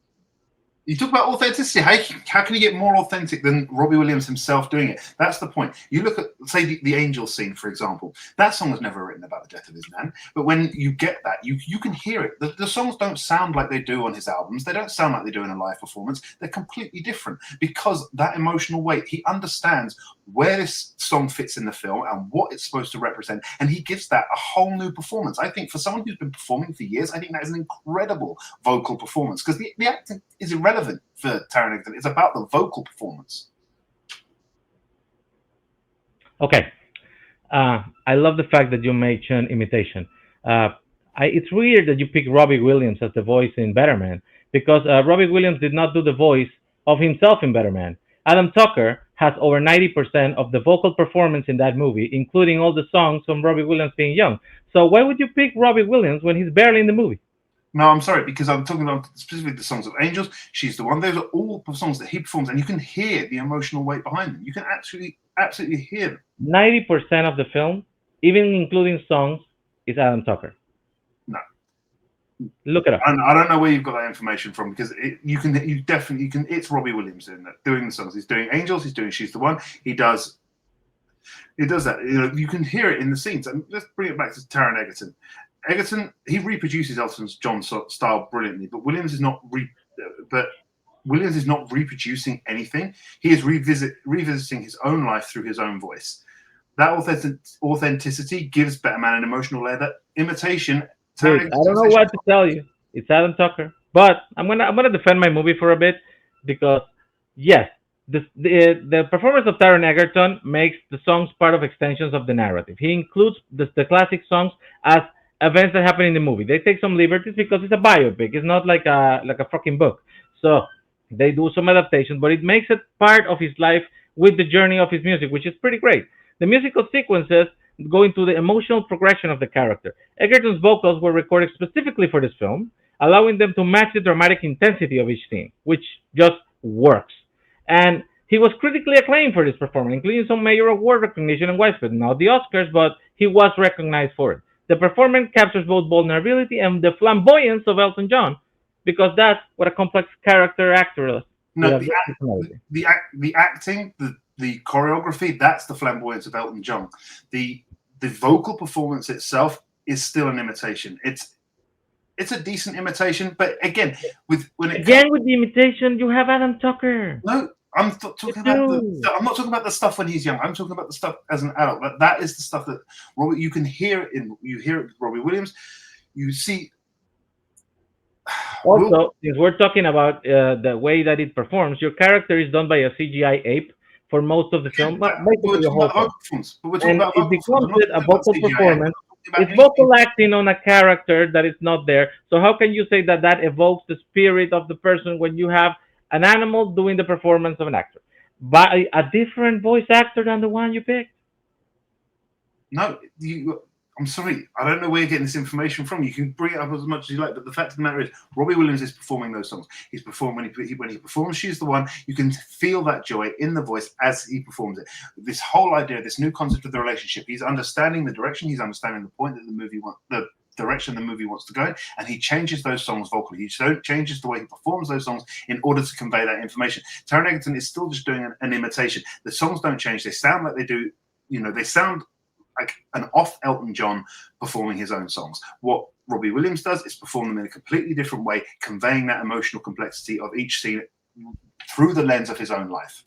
[SPEAKER 7] You talk about authenticity. How can you get more authentic than Robbie Williams himself doing it? That's the point. You look at, say, the Angel scene, for example. That song was never written about the death of his nan. But when you get that, you can hear it. The songs don't sound like they do on his albums. They don't sound like they do in a live performance. They're completely different because that emotional weight, he understands where this song fits in the film and what it's supposed to represent. And he gives that a whole new performance. I think for someone who's been performing for years, I think that is an incredible vocal performance because the acting is irrelevant for Taron Egerton. It's about the vocal performance.
[SPEAKER 6] Okay. I love the fact that you mentioned imitation. It's weird that you pick Robbie Williams as the voice in Better Man because Robbie Williams did not do the voice of himself in Better Man. Adam Tucker has over 90% of the vocal performance in that movie, including all the songs from Robbie Williams being young. So why would you pick Robbie Williams when he's barely in the movie?
[SPEAKER 7] No, I'm sorry, because I'm talking about specifically the songs of Angels. She's the One. Those are all songs that he performs, and you can hear the emotional weight behind them. You can absolutely hear them.
[SPEAKER 6] 90% of the film, even including songs, is Adam Tucker.
[SPEAKER 7] No.
[SPEAKER 6] Look it up.
[SPEAKER 7] I don't know where you've got that information from because you definitely can. It's Robbie Williams doing the songs. He's doing Angels. He's doing She's the One. He does that. You can hear it in the scenes. And let's bring it back to Taron Egerton. Egerton, he reproduces Elton John's style brilliantly, but Williams is not reproducing anything. He is revisiting his own life through his own voice. That authenticity gives Better Man an emotional layer. That imitation.
[SPEAKER 6] Dude, I don't know what to tell you. It's Adam Tucker, but I'm gonna defend my movie for a bit because yes, the performance of Taron Egerton makes the songs part of extensions of the narrative. He includes the classic songs as events that happen in the movie. They take some liberties because it's a biopic. It's not like a fucking book. So they do some adaptation, but it makes it part of his life with the journey of his music, which is pretty great. The musical sequences go into the emotional progression of the character. Egerton's vocals were recorded specifically for this film, allowing them to match the dramatic intensity of each scene, which just works. And he was critically acclaimed for this performance, including some major award recognition and widespread. Not the Oscars, but he was recognized for it. The performance captures both vulnerability and the flamboyance of Elton John, because that's what a complex character actor is.
[SPEAKER 7] No, the acting, the choreography, that's the flamboyance of Elton John. The vocal performance itself is still an imitation. It's a decent imitation, but again, with the
[SPEAKER 6] imitation, you have Adam Tucker.
[SPEAKER 7] No, I'm talking about I'm not talking about the stuff when he's young. I'm talking about the stuff as an adult. That is the stuff that you can hear it with Robbie Williams. You see.
[SPEAKER 6] Also, since we're talking about the way that it performs, your character is done by a CGI ape for most of the film. Basically, the whole film. And it becomes a vocal performance. It's vocal acting on a character that is not there. So how can you say that evokes the spirit of the person when you have an animal doing the performance of an actor by a different voice actor than the one you picked?
[SPEAKER 7] No, I'm sorry. I don't know where you're getting this information from. You can bring it up as much as you like, but the fact of the matter is, Robbie Williams is performing those songs. He's performing when he performs She's the One. You can feel that joy in the voice as he performs it. This whole idea, this new concept of the relationship, he's understanding the direction. He's understanding the point that the direction the movie wants to go in, and he changes those songs vocally. He changes the way he performs those songs in order to convey that information. Taron Egerton is still just doing an imitation. The songs don't change. They sound like they do. They sound like an off Elton John performing his own songs. What Robbie Williams does is perform them in a completely different way, conveying that emotional complexity of each scene through the lens of his own life.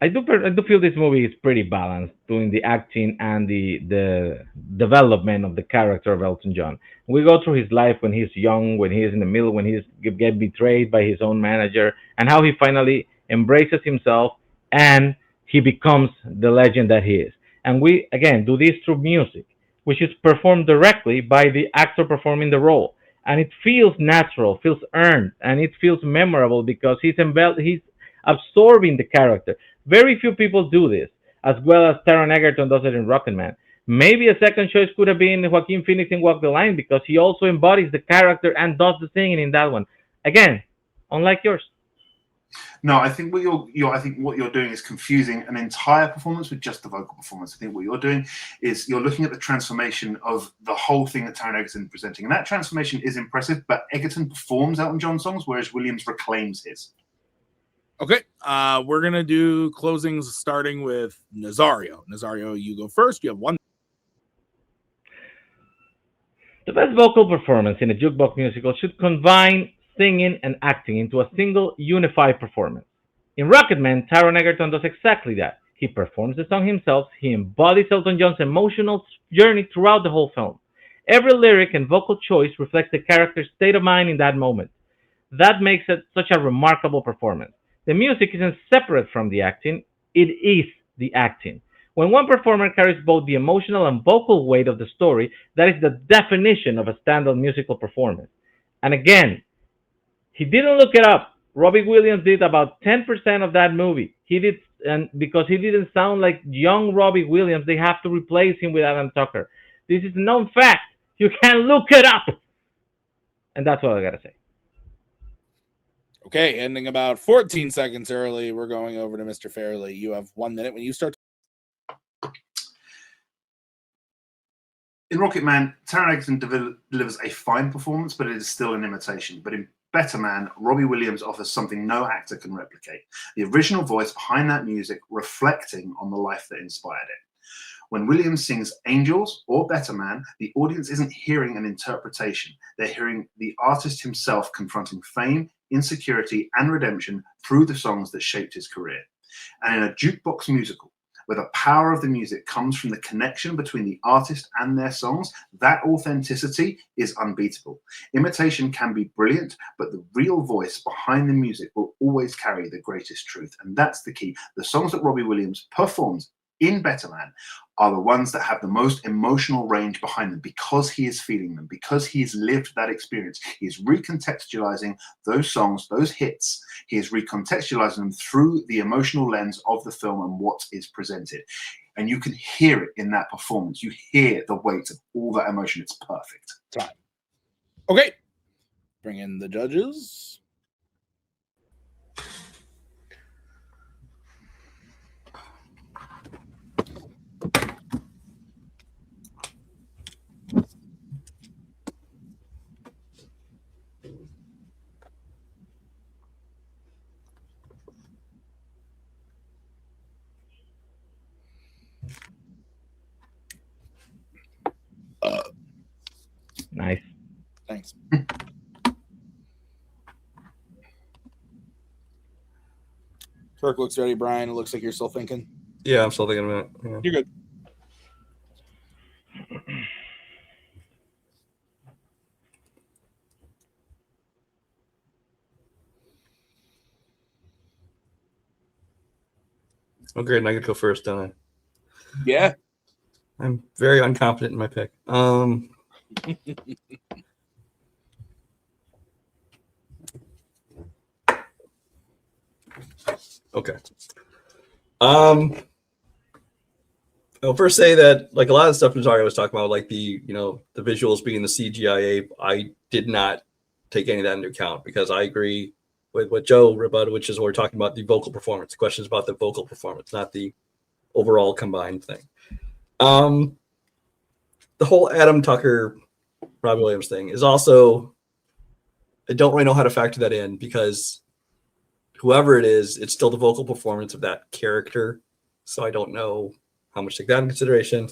[SPEAKER 6] I do feel this movie is pretty balanced, doing the acting and the development of the character of Elton John. We go through his life when he's young, when he's in the middle, when he's get betrayed by his own manager, and how he finally embraces himself and he becomes the legend that he is. And we, again, do this through music, which is performed directly by the actor performing the role. And it feels natural, feels earned, and it feels memorable because he's absorbing the character. Very few people do this, as well as Taron Egerton does it in Rocketman. Maybe a second choice could have been Joaquin Phoenix in Walk the Line because he also embodies the character and does the singing in that one. Again, unlike yours.
[SPEAKER 7] No, I think what you're doing is confusing an entire performance with just the vocal performance. I think what you're doing is you're looking at the transformation of the whole thing that Taron Egerton is presenting, and that transformation is impressive. But Egerton performs Elton John songs, whereas Williams reclaims his.
[SPEAKER 3] Okay, we're gonna do closings starting with Nazario. Nazario, you go first. You have one.
[SPEAKER 6] The best vocal performance in a jukebox musical should combine singing and acting into a single unified performance. In Rocketman, Taron Egerton does exactly that. He performs the song himself. He embodies Elton John's emotional journey throughout the whole film. Every lyric and vocal choice reflects the character's state of mind in that moment. That makes it such a remarkable performance. The music isn't separate from the acting, it is the acting. When one performer carries both the emotional and vocal weight of the story, that is the definition of a standout musical performance. And again, he didn't look it up. Robbie Williams did about 10% of that movie. He did, and because he didn't sound like young Robbie Williams, they have to replace him with Adam Tucker. This is a known fact. You can look it up. And that's what I gotta say.
[SPEAKER 3] Okay, ending about 14 seconds early. We're going over to Mr. Farrelly. You have 1 minute when you start.
[SPEAKER 7] In Rocketman, Taron Egerton delivers a fine performance, but it is still an imitation. But in Better Man, Robbie Williams offers something no actor can replicate. The original voice behind that music reflecting on the life that inspired it. When Williams sings Angels or Better Man, the audience isn't hearing an interpretation. They're hearing the artist himself confronting fame, insecurity, and redemption through the songs that shaped his career. And in a jukebox musical, where the power of the music comes from the connection between the artist and their songs, that authenticity is unbeatable. Imitation can be brilliant, but the real voice behind the music will always carry the greatest truth. And that's the key. The songs that Robbie Williams performs in Better Man are the ones that have the most emotional range behind them because he is feeling them, because he's lived that experience. He is recontextualizing those songs, those hits. He is recontextualizing them through the emotional lens of the film and what is presented. And you can hear it in that performance. You hear the weight of all that emotion. It's perfect.
[SPEAKER 3] Time. Okay. Bring in the judges.
[SPEAKER 6] Nice.
[SPEAKER 3] Thanks. Kirk looks ready. Brian, it looks like you're still thinking.
[SPEAKER 4] Yeah, I'm still thinking about it. Yeah.
[SPEAKER 3] You're good.
[SPEAKER 4] Oh, great. And I could go first, don't I?
[SPEAKER 3] Yeah.
[SPEAKER 4] I'm very unconfident in my pick. Okay. I'll first say that, like, a lot of the stuff Nazario was talking about, like the visuals being the CGI, I did not take any of that into account because I agree with what Joe rebutted, which is what we're talking about, the vocal performance. The question is about the vocal performance, not the overall combined thing. The whole Adam Tucker, Robbie Williams thing is also, I don't really know how to factor that in because whoever it is, it's still the vocal performance of that character. So I don't know how much to take that in consideration.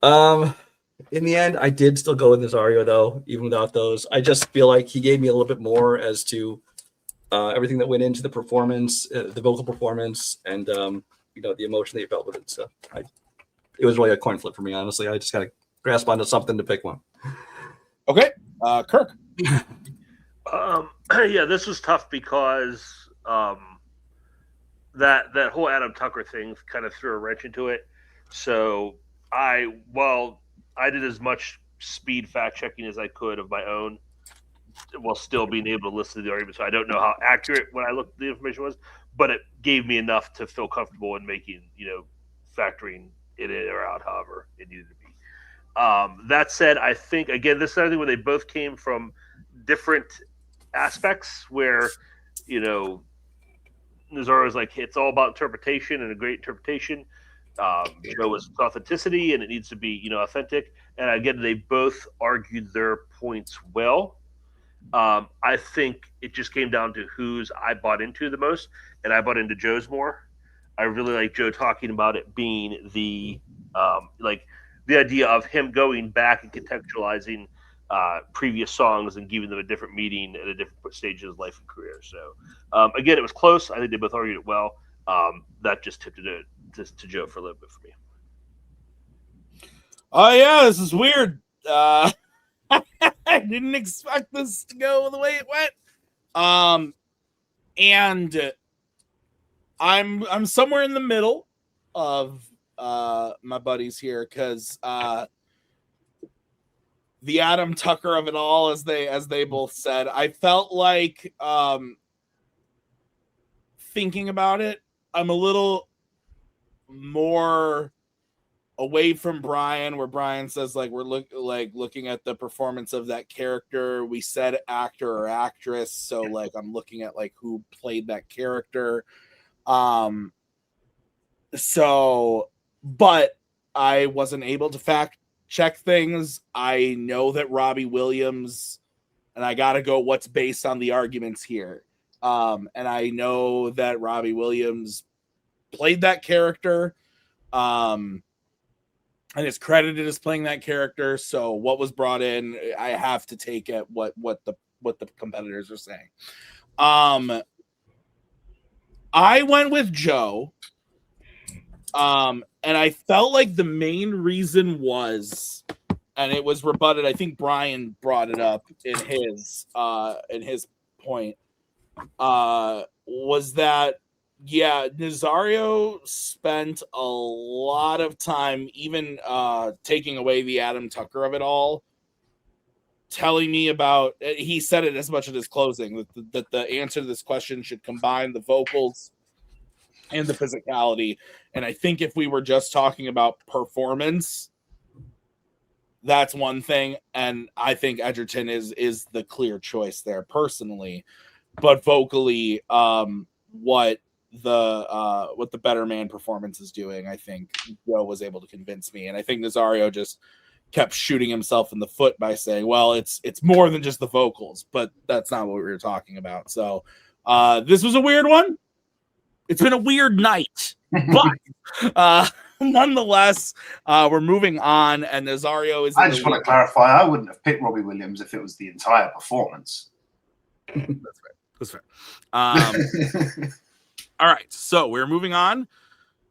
[SPEAKER 4] In the end, I did still go with Nazario though, even without those. I just feel like he gave me a little bit more as to everything that went into the performance, the vocal performance, and the emotion that you felt with it. So it was really a coin flip for me, honestly. I just got to grasp onto something to pick one.
[SPEAKER 3] Okay, Kirk.
[SPEAKER 5] Yeah, this was tough because that whole Adam Tucker thing kind of threw a wrench into it. So I did as much speed fact checking as I could of my own, while still being able to listen to the argument. So I don't know how accurate when I looked at the information was, but it gave me enough to feel comfortable in making, factoring it in or out, however it needed to be. That said, I think, again, this is another thing where they both came from different aspects where, Nazario's like, it's all about interpretation and a great interpretation. Joe was authenticity, and it needs to be, authentic. And again, they both argued their points well. I think it just came down to whose I bought into the most, and I bought into Joe's more. I really like Joe talking about it being the idea of him going back and contextualizing previous songs and giving them a different meaning at a different stage of his life and career. So again, it was close. I think they both argued it well. That just tipped it to Joe for a little bit for me.
[SPEAKER 3] Oh yeah, this is weird. I didn't expect this to go the way it went. And I'm somewhere in the middle of my buddies here, because the Adam Tucker of it all, as they both said, I felt like thinking about it, I'm a little more away from Brian, where Brian says like we're looking at the performance of that character. We said actor or actress, so like I'm looking at like who played that character. But I wasn't able to fact check things. I know that Robbie Williams, and I gotta go what's based on the arguments here. And I know that Robbie Williams played that character. And is credited as playing that character. So what was brought in, I have to take it what the competitors are saying. I went with Joe. And I felt like the main reason was, and it was rebutted, I think Brian brought it up in his point, was that Nazario spent a lot of time, even taking away the Adam Tucker of it all, telling me about, he said it as much in his closing, that the answer to this question should combine the vocals and the physicality. And I think if we were just talking about performance, that's one thing. And I think Edgerton is the clear choice there personally. But vocally, what the better man performance is doing, I think Joe was able to convince me. And I think Nazario just kept shooting himself in the foot by saying, well, it's more than just the vocals, but that's not what we were talking about. So this was a weird one. It's been a weird night, but nonetheless, we're moving on, and Nazario is.
[SPEAKER 7] I just want to clarify, I wouldn't have picked Robbie Williams if it was the entire performance.
[SPEAKER 3] That's fair. All right, so we're moving on.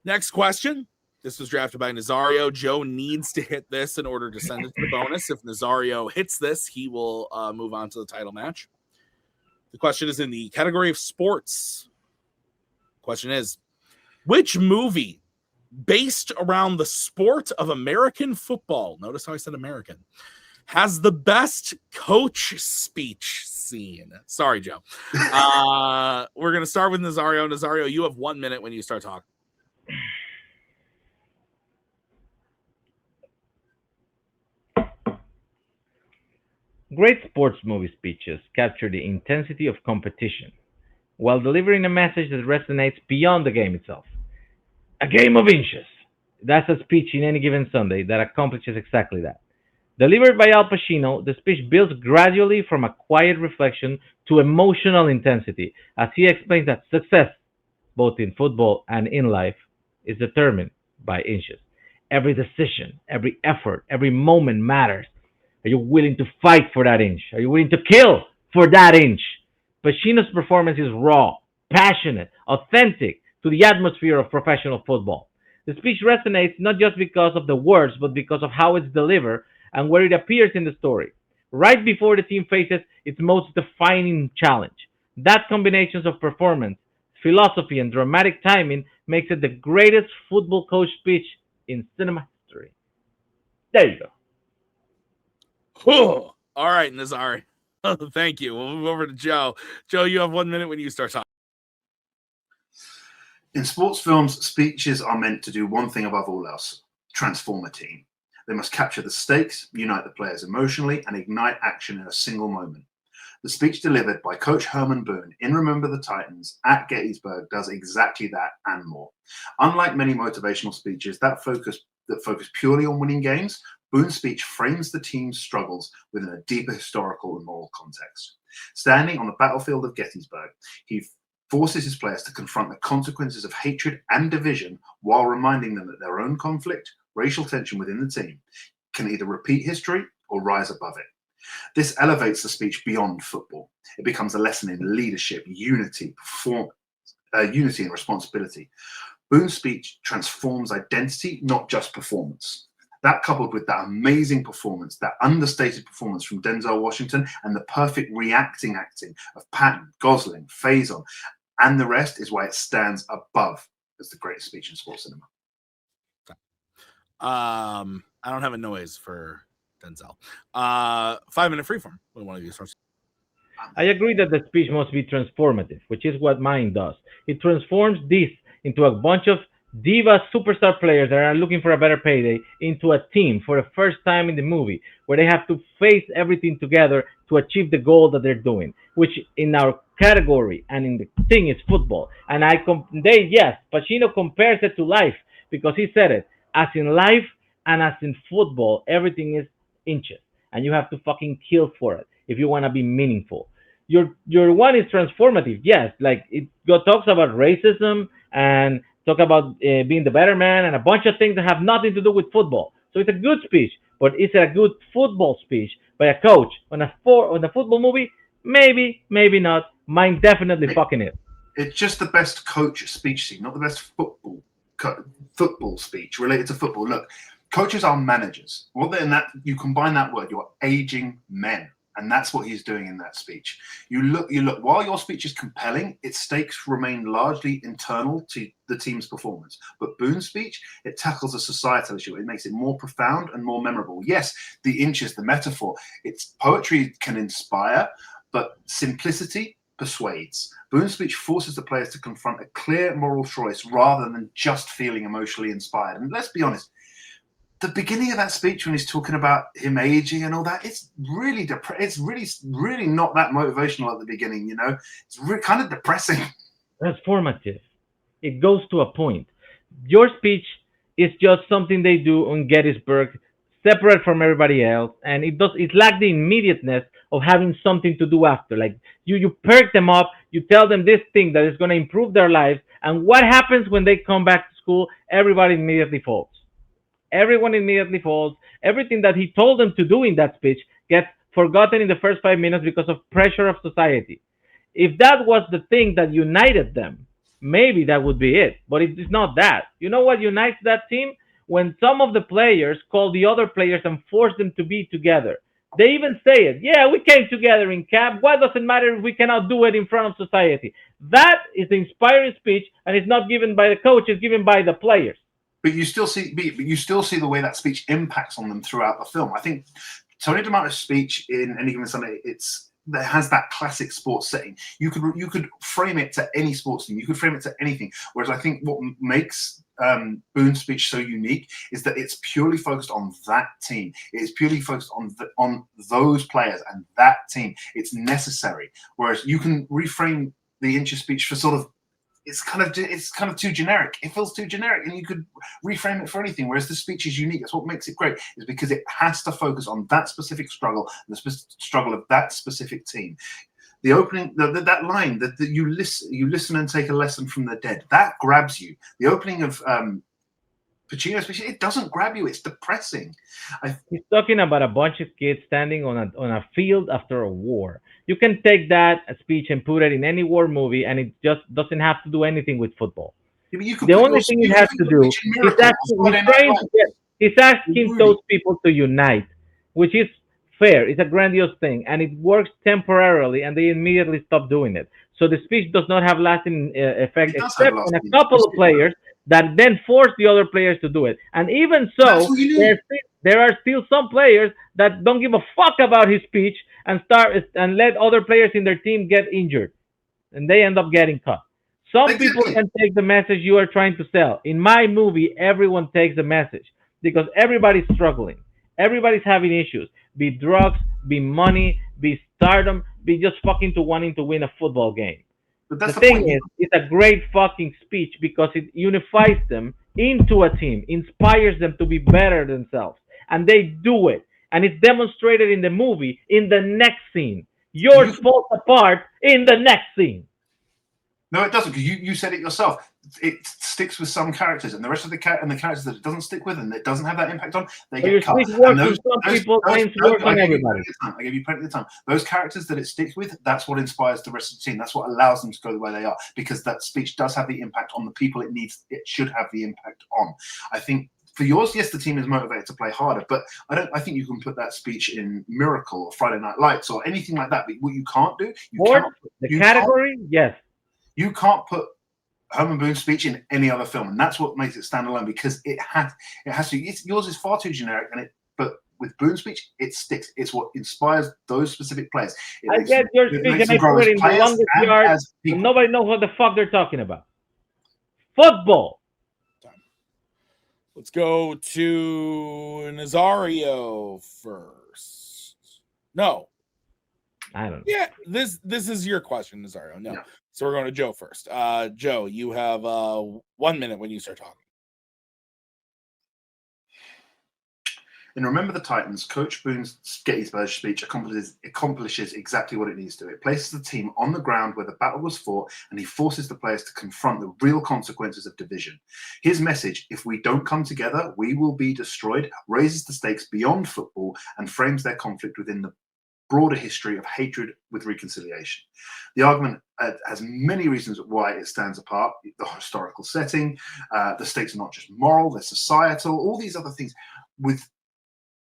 [SPEAKER 3] Next question. This was drafted by Nazario. Joe needs to hit this in order to send it to the bonus. If Nazario hits this, he will move on to the title match. The question is in the category of sports. Question is, which movie based around the sport of American football, notice how I said American, has the best coach speech scene? Sorry, Joe. We're going to start with Nazario. Nazario, you have 1 minute when you start talking.
[SPEAKER 6] Great sports movie speeches capture the intensity of competition while delivering a message that resonates beyond the game itself. A game of inches. That's a speech in any given Sunday that accomplishes exactly that. Delivered by Al Pacino, the speech builds gradually from a quiet reflection to emotional intensity as he explains that success, both in football and in life, is determined by inches. Every decision, every effort, every moment matters. Are you willing to fight for that inch? Are you willing to kill for that inch? Pacino's performance is raw, passionate, authentic to the atmosphere of professional football. The speech resonates not just because of the words, but because of how it's delivered and where it appears in the story, right before the team faces its most defining challenge. That combination of performance, philosophy, and dramatic timing makes it the greatest football coach speech in cinema history. There you go.
[SPEAKER 3] Whew. All right, Nazari. Thank you. We'll move over to Joe. Joe, you have 1 minute when you start talking.
[SPEAKER 7] In sports films, speeches are meant to do one thing above all else: transform a team. They must capture the stakes, unite the players emotionally, and ignite action in a single moment. The speech delivered by Coach Herman Boone in Remember the Titans at Gettysburg does exactly that and more. Unlike many motivational speeches that focus purely on winning games, Boone's speech frames the team's struggles within a deeper historical and moral context. Standing on the battlefield of Gettysburg, he forces his players to confront the consequences of hatred and division while reminding them that their own conflict, racial tension within the team, can either repeat history or rise above it. This elevates the speech beyond football. It becomes a lesson in leadership, unity, unity and responsibility. Boone's speech transforms identity, not just performance. That, coupled with that amazing performance, that understated performance from Denzel Washington, and the perfect reacting acting of Patton, Gosling, Faison, and the rest, is why it stands above as the greatest speech in sports cinema.
[SPEAKER 3] I don't have a noise for Denzel. 5-minute freeform. What one of you starts?
[SPEAKER 6] I agree that the speech must be transformative, which is what mine does. It transforms this into a bunch of diva superstar players that are looking for a better payday into a team for the first time in the movie, where they have to face everything together to achieve the goal that they're doing, which in our category and in the thing is football. And Pacino compares it to life, because he said it, as in life and as in football, everything is inches, and you have to fucking kill for it if you want to be meaningful. Your one is transformative, yes, like it talks about racism and talk about being the better man and a bunch of things that have nothing to do with football. So it's a good speech, but is it a good football speech by a coach on a football movie? Maybe, maybe not. Mine definitely fucking is.
[SPEAKER 7] It's just the best coach speech scene, not the best football speech related to football. Look, coaches are managers. Well, then you combine that word, you're aging men. And that's what he's doing in that speech. You look, while your speech is compelling, its stakes remain largely internal to the team's performance. But Boone's speech, it tackles a societal issue. It makes it more profound and more memorable. Yes, the inches, the metaphor, its poetry can inspire, but simplicity persuades. Boone's speech forces the players to confront a clear moral choice rather than just feeling emotionally inspired. And let's be honest, the beginning of that speech, when he's talking about him aging and all that, it's really really not that motivational at the beginning. You know, it's kind of depressing.
[SPEAKER 6] Transformative. It goes to a point. Your speech is just something they do on Gettysburg, separate from everybody else, and it lacks the immediateness of having something to do after. Like you perk them up, you tell them this thing that is going to improve their lives, and what happens when they come back to school? Everybody immediately falls. Everyone immediately falls. Everything that he told them to do in that speech gets forgotten in the first 5 minutes because of pressure of society. If that was the thing that united them, maybe that would be it. But it is not that. You know what unites that team? When some of the players call the other players and force them to be together. They even say it. Yeah, we came together in camp. Why does it matter if we cannot do it in front of society? That is the inspiring speech, and it's not given by the coach, it's given by the players.
[SPEAKER 7] But you still see the way that speech impacts on them throughout the film. I think Tony D'Amato's speech in Any Given Sunday, that has that classic sports setting. You could frame it to any sports team. You could frame it to anything. Whereas I think what makes Boone's speech so unique is that it's purely focused on that team. It's purely focused on those players and that team. It's necessary. Whereas you can reframe the Incher speech for sort of, it's kind of too generic. It feels too generic, and you could reframe it for anything. Whereas the speech is unique. That's what makes it great, is because it has to focus on that specific struggle, the struggle of that specific team. The opening, that line that you listen and take a lesson from the dead, that grabs you. The opening of Pacino's speech, it doesn't grab you. It's depressing.
[SPEAKER 6] He's talking about a bunch of kids standing on a field after a war. You can take that speech and put it in any war movie, and it just doesn't have to do anything with football.
[SPEAKER 7] Yeah,
[SPEAKER 6] the only thing it has to do is asking those people to unite, which is fair. It's a grandiose thing, and it works temporarily, and they immediately stop doing it. So the speech does not have lasting effect, except on a couple of players that then force the other players to do it. And even so, there are still some players that don't give a fuck about his speech and let other players in their team get injured, and they end up getting cut. Some people can take the message you are trying to sell. In my movie, everyone takes the message because everybody's struggling. Everybody's having issues. Be drugs, be money, be stardom. be just fucking to wanting to win a football game.
[SPEAKER 7] But
[SPEAKER 6] The
[SPEAKER 7] that's the
[SPEAKER 6] thing
[SPEAKER 7] point.
[SPEAKER 6] is, it's a great fucking speech because it unifies them into a team, inspires them to be better themselves, and they do it. And it's demonstrated in the movie in the next scene. Yours falls apart in the next scene.
[SPEAKER 7] No, it doesn't, because you said it yourself. It sticks with some characters, and the rest of the characters that it doesn't stick with and it doesn't have that impact on, they get cut.
[SPEAKER 6] Speech works on some people, and works on everybody.
[SPEAKER 7] I give you plenty of time. Those characters that it sticks with, that's what inspires the rest of the team. That's what allows them to go the way they are, because that speech does have the impact on the people it should have the impact on. I think for yours, yes, the team is motivated to play harder, but I think you can put that speech in Miracle or Friday Night Lights or anything like that. But what you can't do,
[SPEAKER 6] yes.
[SPEAKER 7] You can't put Herman Boone's speech in any other film, and that's what makes it stand alone, because it has to. Yours is far too generic, but with Boone's speech, it sticks. It's what inspires those specific players.
[SPEAKER 6] I get your speech, and I put it in the longest yard, and nobody knows what the fuck they're talking about. Football.
[SPEAKER 3] Let's go to Nazario first. No.
[SPEAKER 6] I don't know.
[SPEAKER 3] Yeah, this is your question, Nazario. No. So we're going to Joe first. Joe, you have 1 minute when you start talking.
[SPEAKER 7] In Remember the Titans, Coach Boone's Gettysburg speech accomplishes exactly what it needs to. It places the team on the ground where the battle was fought, and he forces the players to confront the real consequences of division. His message, if we don't come together, we will be destroyed, raises the stakes beyond football and frames their conflict within the broader history of hatred with reconciliation. The argument has many reasons why it stands apart. The historical setting, the stakes are not just moral, they're societal, all these other things. With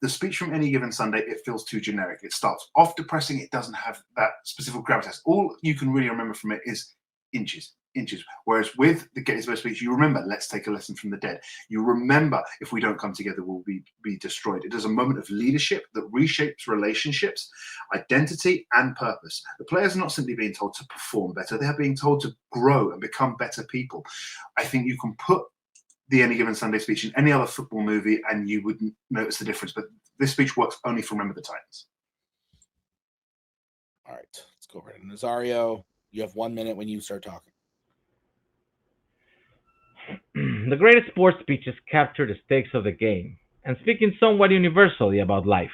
[SPEAKER 7] the speech from Any Given Sunday, it feels too generic. It starts off depressing. It doesn't have that specific gravitas. All you can really remember from it is inches. Whereas with the Gettysburg speech, you remember, let's take a lesson from the dead. You remember, if we don't come together, we'll be destroyed. It is a moment of leadership that reshapes relationships, identity, and purpose. The players are not simply being told to perform better. They are being told to grow and become better people. I think you can put the Any Given Sunday speech in any other football movie and you wouldn't notice the difference. But this speech works only for Remember the Titans.
[SPEAKER 3] All right, let's go over to Nazario. You have 1 minute when you start talking.
[SPEAKER 6] The greatest sports speeches capture the stakes of the game and speaking somewhat universally about life.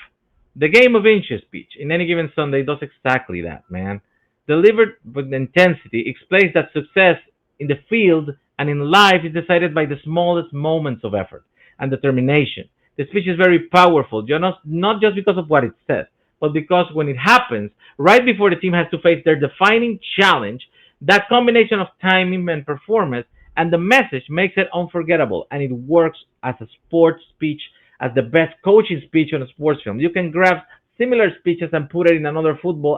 [SPEAKER 6] The Game of Inches speech in Any Given Sunday does exactly that, man. Delivered with intensity, explains that success in the field and in life is decided by the smallest moments of effort and determination. The speech is very powerful, not just because of what it says, but because when it happens, right before the team has to face their defining challenge, that combination of timing and performance and the message makes it unforgettable, and it works as a sports speech, as the best coaching speech on a sports film. You can grab similar speeches and put it in another football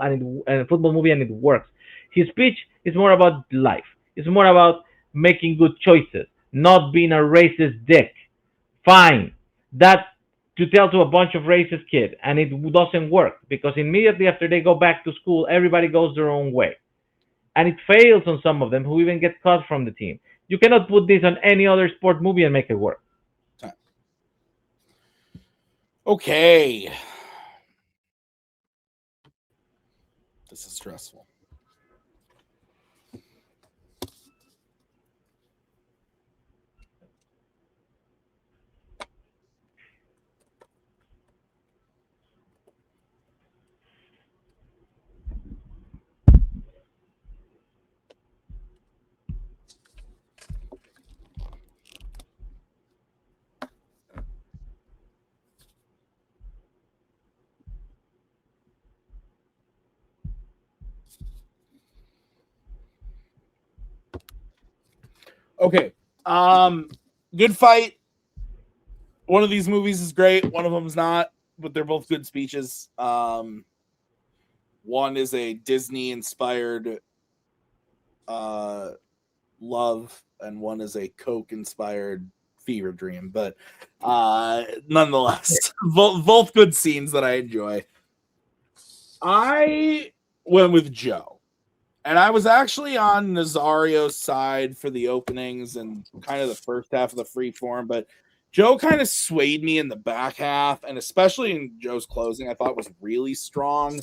[SPEAKER 6] movie, and it works. His speech is more about life. It's more about making good choices, not being a racist dick. Fine, that to tell to a bunch of racist kids, and it doesn't work because immediately after they go back to school, everybody goes their own way, and it fails on some of them who even get cut from the team. You cannot put this on any other sport movie and make it work.
[SPEAKER 3] Okay. This is stressful. Okay. Good fight. One of these movies is great. One of them is not, but they're both good speeches. One is a Disney-inspired love, and one is a Coke-inspired fever dream. But nonetheless, both good scenes that I enjoy. I went with Joe. And I was actually on Nazario's side for the openings and kind of the first half of the free form, but Joe kind of swayed me in the back half, and especially in Joe's closing, I thought was really strong.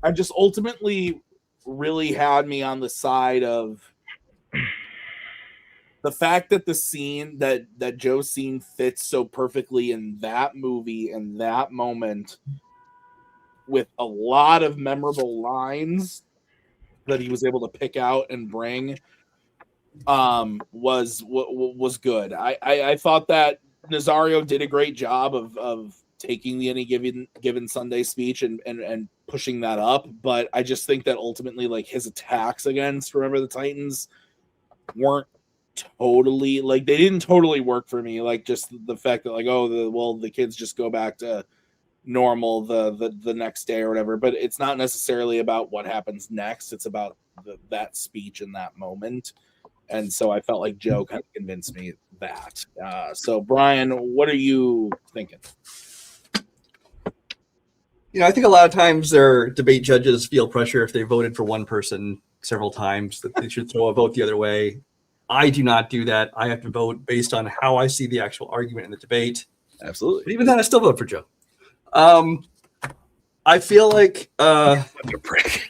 [SPEAKER 3] I just ultimately really had me on the side of the fact that the scene that Joe's scene fits so perfectly in that movie and that moment with a lot of memorable lines that he was able to pick out and bring was good. I thought that Nazario did a great job of taking the any given Sunday speech and pushing that up, but I just think that ultimately like his attacks against Remember the Titans weren't totally like they didn't totally work for me. Like just the fact that like the kids just go back to normal the next day or whatever, but it's not necessarily about what happens next. It's about that speech in that moment. And so I felt like Joe kind of convinced me that. So Brian, what are you thinking?
[SPEAKER 4] I think a lot of times their debate judges feel pressure if they voted for one person several times that they should throw a vote the other way. I do not do that. I have to vote based on how I see the actual argument in the debate.
[SPEAKER 3] Absolutely.
[SPEAKER 4] But even then, I still vote for Joe. I feel like
[SPEAKER 3] a prick.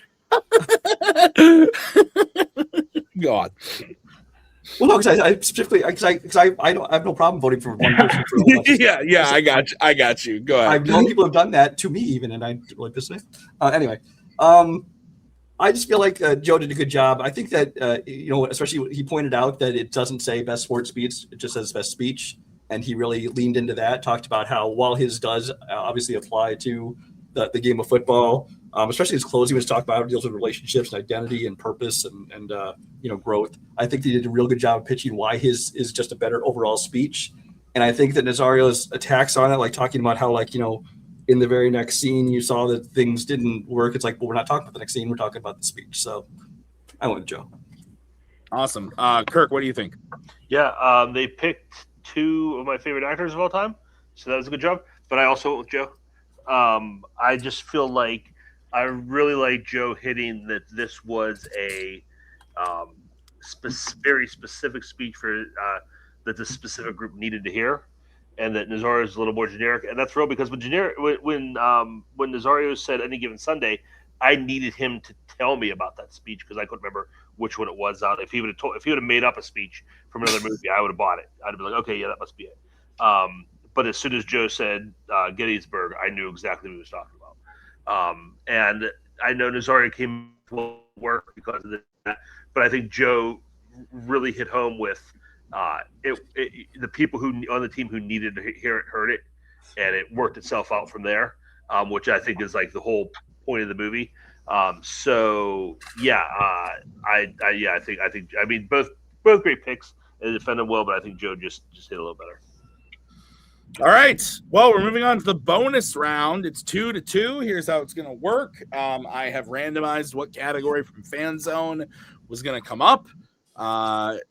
[SPEAKER 3] Go on.
[SPEAKER 4] Well, no, because I specifically because I don't I have no problem voting for one person.
[SPEAKER 3] Yeah, I got you. Go ahead.
[SPEAKER 4] I've known people have done that to me even, and I like this way. Anyway, I just feel like Joe did a good job. I think that especially he pointed out that it doesn't say best sports speech; it just says best speech, and he really leaned into that. Talked about how while his does obviously apply to the game of football, especially his closing was talked about how it deals with relationships and identity and purpose and growth. I think he did a real good job of pitching why his is just a better overall speech. And I think that Nazario's attacks on it, like talking about how in the very next scene you saw that things didn't work. It's like, well, we're not talking about the next scene. We're talking about the speech. So I went with Joe.
[SPEAKER 3] Awesome. Kirk, what do you think?
[SPEAKER 5] Yeah, they picked two of my favorite actors of all time. So that was a good job. But I also went with Joe. I just feel like I really like Joe hitting that this was a very specific speech for that the specific group needed to hear, and that Nazario is a little more generic, and that's real because when Nazario said any given Sunday, I needed him to tell me about that speech because I couldn't remember which one it was. If he would have made up a speech from another movie, I would have bought it. I'd have been like, okay, yeah, that must be it. But as soon as Joe said Gettysburg, I knew exactly what he was talking about. And I know Nazario came to work because of that, but I think Joe really hit home with the people who on the team who needed to hear it heard it, and it worked itself out from there, which I think is like the whole point of the movie. I mean both great picks and defended well, but I think Joe just hit a little better.
[SPEAKER 3] All right. Well, we're moving on to the bonus round. It's 2-2. Here's how it's going to work. I have randomized what category from Fanzone was going to come up.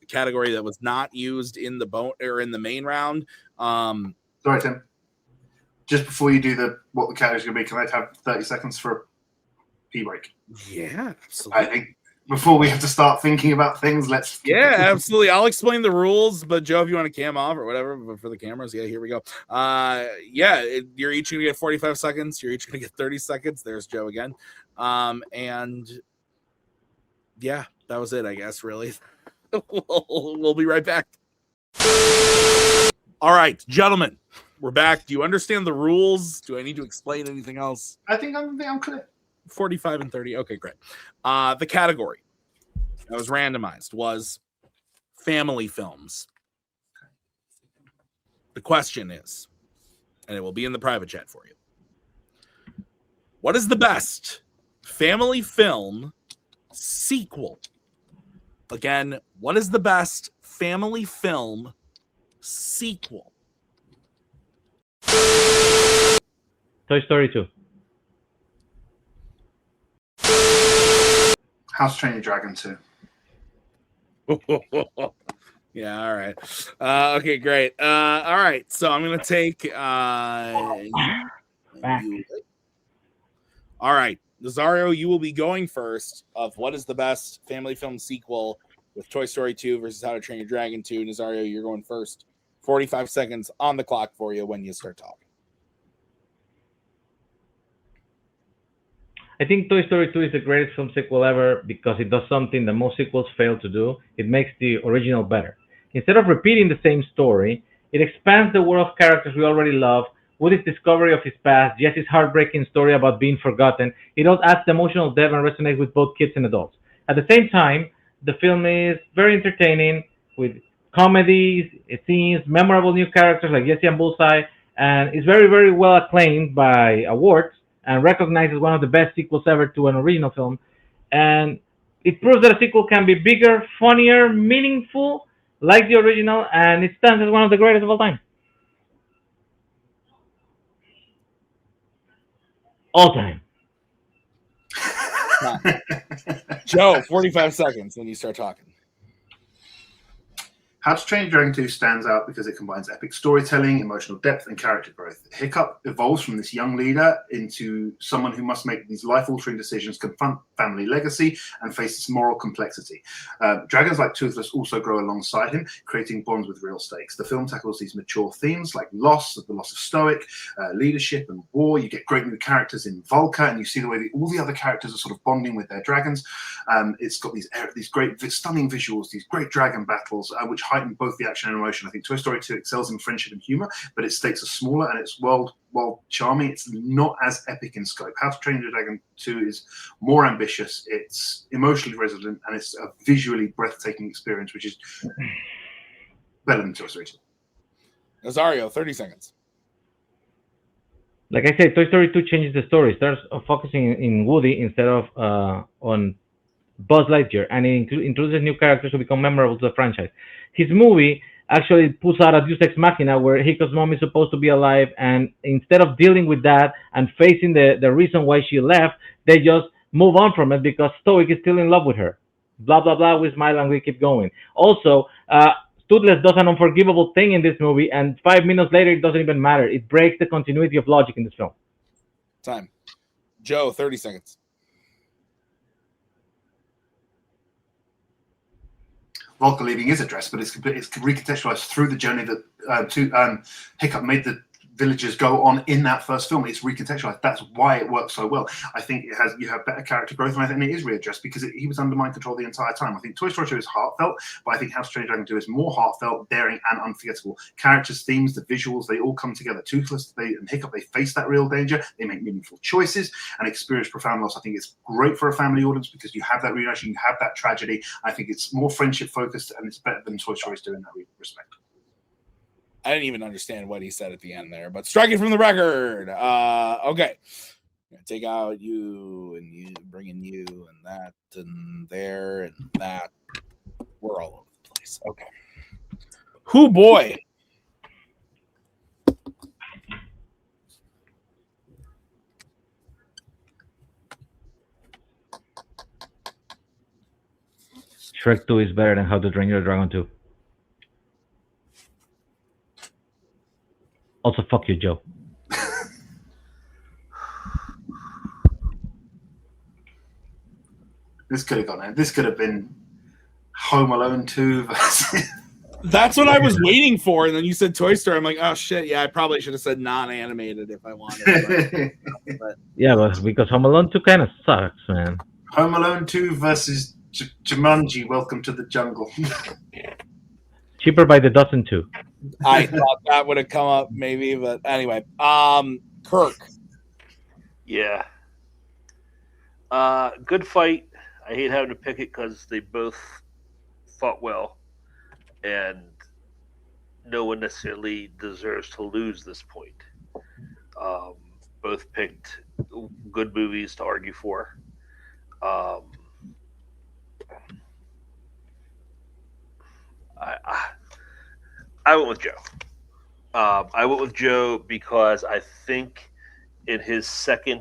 [SPEAKER 3] Category that was not used in the main round.
[SPEAKER 7] Sorry, Tim. Just before you do what the category is going to be, can I have 30 seconds for a pee break?
[SPEAKER 3] Yeah, absolutely.
[SPEAKER 7] I think before we have to start thinking about things, let's.
[SPEAKER 3] Yeah, absolutely. I'll explain the rules, but Joe, if you want to cam off or whatever, but for the cameras, yeah, here we go. You're each going to get 45 seconds. You're each going to get 30 seconds. There's Joe again. And yeah, that was it, I guess, really. We'll be right back. All right, gentlemen, we're back. Do you understand the rules? Do I need to explain anything else?
[SPEAKER 7] I think I'm clear.
[SPEAKER 3] 45 and 30. Okay, great. The category that was randomized was family films. The question is, and it will be in the private chat for you, what is the best family film sequel? Again, what is the best family film sequel?
[SPEAKER 6] Toy Story 2.
[SPEAKER 7] House Train Your Dragon 2.
[SPEAKER 3] Yeah, all right. Okay, great. All right, so I'm going to take
[SPEAKER 6] Back.
[SPEAKER 3] All right, Nazario, you will be going first of what is the best family film sequel with Toy Story 2 versus How to Train Your Dragon 2. Nazario, you're going first. 45 seconds on the clock for you when you start talking.
[SPEAKER 6] I think Toy Story 2 is the greatest film sequel ever because it does something that most sequels fail to do. It makes the original better. Instead of repeating the same story, it expands the world of characters we already love. Woody's discovery of his past, Jesse's heartbreaking story about being forgotten, it all adds the emotional depth and resonates with both kids and adults. At the same time, the film is very entertaining with comedies, scenes, memorable new characters like Jesse and Bullseye, and is very, very well acclaimed by awards and recognized as one of the best sequels ever to an original film. And it proves that a sequel can be bigger, funnier, meaningful, like the original, and it stands as one of the greatest of all time. All time.
[SPEAKER 3] Joe, 45 seconds when you start talking.
[SPEAKER 7] How to Train Your Dragon 2 stands out because it combines epic storytelling, emotional depth, and character growth. Hiccup evolves from this young leader into someone who must make these life-altering decisions, confront family legacy, and face its moral complexity. Dragons like Toothless also grow alongside him, creating bonds with real stakes. The film tackles these mature themes like loss, the loss of Stoic, leadership, and war. You get great new characters in Volca, and you see the way all the other characters are sort of bonding with their dragons. It's got these great, stunning visuals, these great dragon battles, which heighten both the action and emotion. I think Toy Story 2 excels in friendship and humor, but its stakes are smaller and it's while charming, it's not as epic in scope. How to Train Your Dragon 2 is more ambitious, it's emotionally resonant, and it's a visually breathtaking experience, which is better than Toy Story 2.
[SPEAKER 3] Nazario, 30 seconds.
[SPEAKER 6] Like I said, Toy Story 2 changes the story. It starts focusing in Woody instead of on Buzz Lightyear, and it introduces new characters who become memorable to the franchise. His movie actually puts out a Deus Ex Machina where Hiccup's mom is supposed to be alive, and instead of dealing with that and facing the reason why she left, they just move on from it because Stoic is still in love with her. Blah, blah, blah, we smile and we keep going. Also, Toothless does an unforgivable thing in this movie, and 5 minutes later, it doesn't even matter. It breaks the continuity of logic in this film.
[SPEAKER 3] Time. Joe, 30 seconds.
[SPEAKER 7] Volca leaving is addressed, but it's recontextualized through the journey that Hiccup made the villagers go on in that first film. It's recontextualized. That's why it works so well. I think you have better character growth, and I think it is readdressed because he was under mind control the entire time. I think Toy Story 2 is heartfelt, but I think How to Train Your Dragon 2 is more heartfelt, daring, and unforgettable. Characters, themes, the visuals, they all come together. Toothless and Hiccup, they face that real danger. They make meaningful choices and experience profound loss. I think it's great for a family audience because you have that reaction, you have that tragedy. I think it's more friendship focused, and it's better than Toy Story 2 in that respect.
[SPEAKER 3] I didn't even understand what he said at the end there, but striking from the record. Okay. Take out you and you, bring in you and that and there and that. We're all over the place. Okay. Who boy?
[SPEAKER 6] Shrek 2 is better than How to Train Your Dragon 2. Also, fuck you, Joe.
[SPEAKER 7] This could have gone in. This could have been Home Alone 2 versus...
[SPEAKER 3] That's what I was waiting for, and then you said Toy Story. I'm like, oh shit, yeah, I probably should have said non-animated if I wanted. But
[SPEAKER 6] Yeah, but because Home Alone 2 kind of sucks, man.
[SPEAKER 7] Home Alone 2 versus Jumanji, Welcome to the Jungle.
[SPEAKER 6] Cheaper by the dozen, too.
[SPEAKER 3] I thought that would have come up maybe, but anyway. Kirk.
[SPEAKER 5] Yeah. Good fight. I hate having to pick it because they both fought well, and no one necessarily deserves to lose this point. Both picked good movies to argue for. I went with Joe. I went with Joe because I think in his 30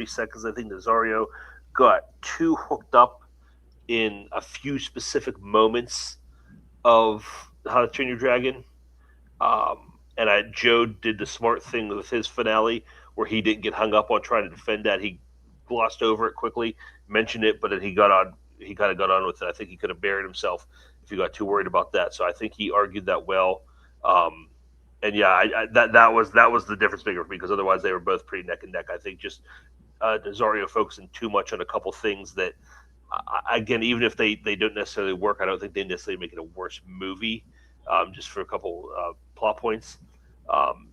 [SPEAKER 5] seconds, I think Nazario got too hooked up in a few specific moments of How to Train Your Dragon. And Joe did the smart thing with his finale where he didn't get hung up on trying to defend that. He glossed over it quickly, mentioned it, but then he kind of got on with it. I think he could have buried himself if he got too worried about that. So I think he argued that well. And yeah, that was the difference maker for me because otherwise they were both pretty neck and neck. I think just Nazario focusing too much on a couple things that, again, even if they don't necessarily work, I don't think they necessarily make it a worse movie, just for a couple plot points.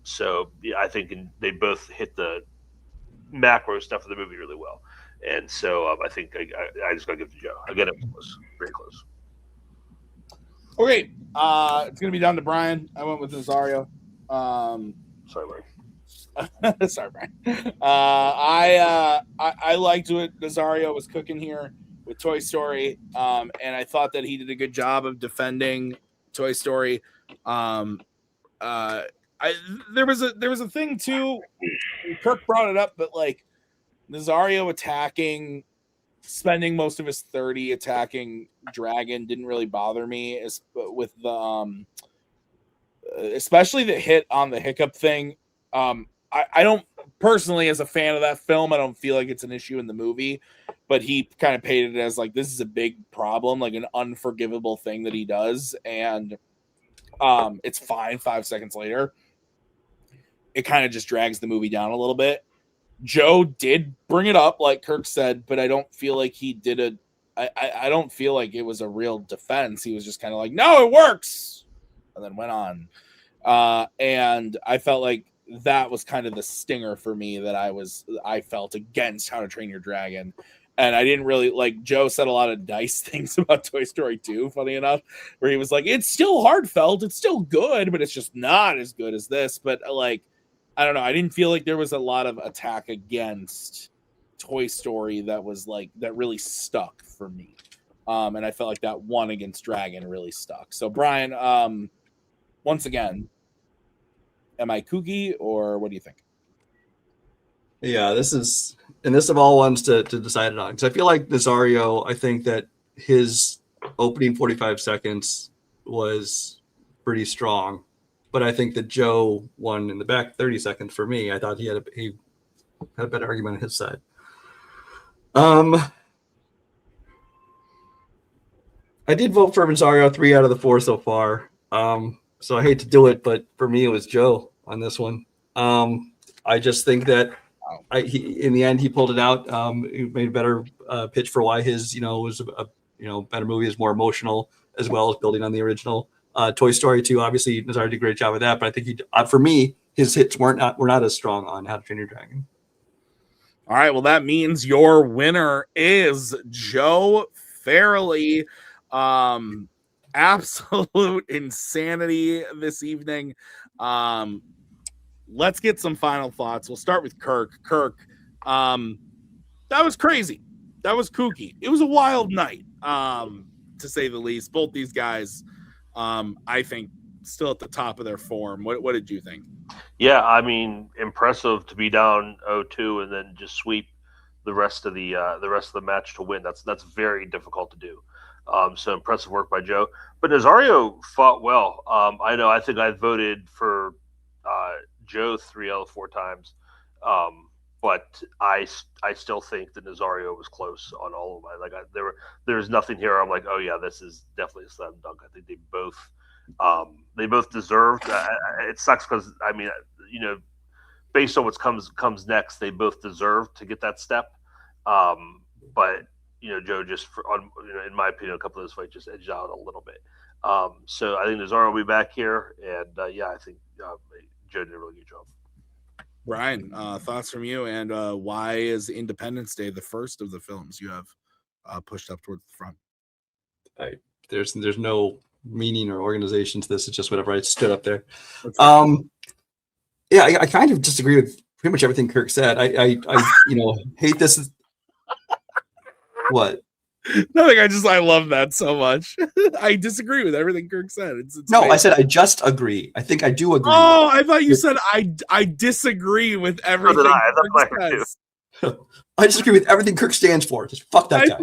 [SPEAKER 5] So yeah, I think they both hit the macro stuff of the movie really well. And so I think I just got to give it to Joe. Again, it was close, very close.
[SPEAKER 3] Okay, it's gonna be down to Brian. I went with Nazario.
[SPEAKER 5] Sorry, Larry.
[SPEAKER 3] Sorry, Brian. I liked what Nazario was cooking here with Toy Story, and I thought that he did a good job of defending Toy Story. There was a thing too. Kirk brought it up, but like Nazario spending most of his 30 attacking Dragon didn't really bother me, with the especially the hit on the hiccup thing. I don't personally, as a fan of that film, I don't feel like it's an issue in the movie, but he kind of painted it as like this is a big problem, like an unforgivable thing that he does, and it's fine. 5 seconds later, it kind of just drags the movie down a little bit. Joe did bring it up, like Kirk said, but I don't feel like he did I don't feel like it was a real defense. He was just kind of like, no, it works, and then went on. And I felt like that was kind of the stinger for me that I felt against How to Train Your Dragon. And I didn't really like, Joe said a lot of nice things about Toy Story 2, funny enough, where he was like, it's still heartfelt, it's still good, but it's just not as good as this. But like, I don't know, I didn't feel like there was a lot of attack against Toy Story that was like, that really stuck for me. And I felt like that one against Dragon really stuck. So Brian, once again, am I kooky, or what do you think?
[SPEAKER 4] Yeah, this of all ones to decide it on, because I feel like Nazario, I think that his opening 45 seconds was pretty strong, but I think that Joe won in the back 30 seconds for me. I thought he had a better argument on his side. I did vote for Nazario 3 out of the 4 so far. So I hate to do it, but for me, it was Joe on this one. I just think that in the end, he pulled it out. He made a better pitch for why his, was a better movie, is more emotional, as well as building on the original. Toy Story 2, obviously, Nazario did a great job with that, but I think for me, his hits were not as strong on How to Train Your Dragon.
[SPEAKER 3] All right, well, that means your winner is Joe Farrelly. Absolute insanity this evening. Let's get some final thoughts. We'll start with Kirk. Kirk, that was crazy. That was kooky. It was a wild night, to say the least. Both these guys, I think, still at the top of their form. What did you think?
[SPEAKER 5] Yeah, I mean, impressive to be down 0-2 and then just sweep the rest of the match to win. That's very difficult to do. So impressive work by Joe. But Nazario fought well. I know. I think I voted for Joe 3 out of 4 times, but I still think that Nazario was close on all of mine. Like there's nothing here. I'm like, oh yeah, this is definitely a slam dunk. I think they both deserved. It sucks because I mean, based on what comes next, they both deserve to get that step. But Joe just in my opinion, a couple of those fights just edged out a little bit. So I think Nazario will be back here, and I think Joe did a really good job.
[SPEAKER 3] Brian, thoughts from you, and why is Independence Day the first of the films you have pushed up towards the front?
[SPEAKER 4] There's no meaning or organization to this. It's just whatever I stood up there. I kind of disagree with pretty much everything Kirk said. I hate this. What?
[SPEAKER 3] Nothing. I love that so much. I disagree with everything Kirk said. It's
[SPEAKER 4] no,
[SPEAKER 3] amazing.
[SPEAKER 4] I said I just agree. I think I do agree.
[SPEAKER 3] Oh, I thought you said I disagree with everything Kirk says.
[SPEAKER 4] I disagree with everything Kirk stands for. Just fuck that guy.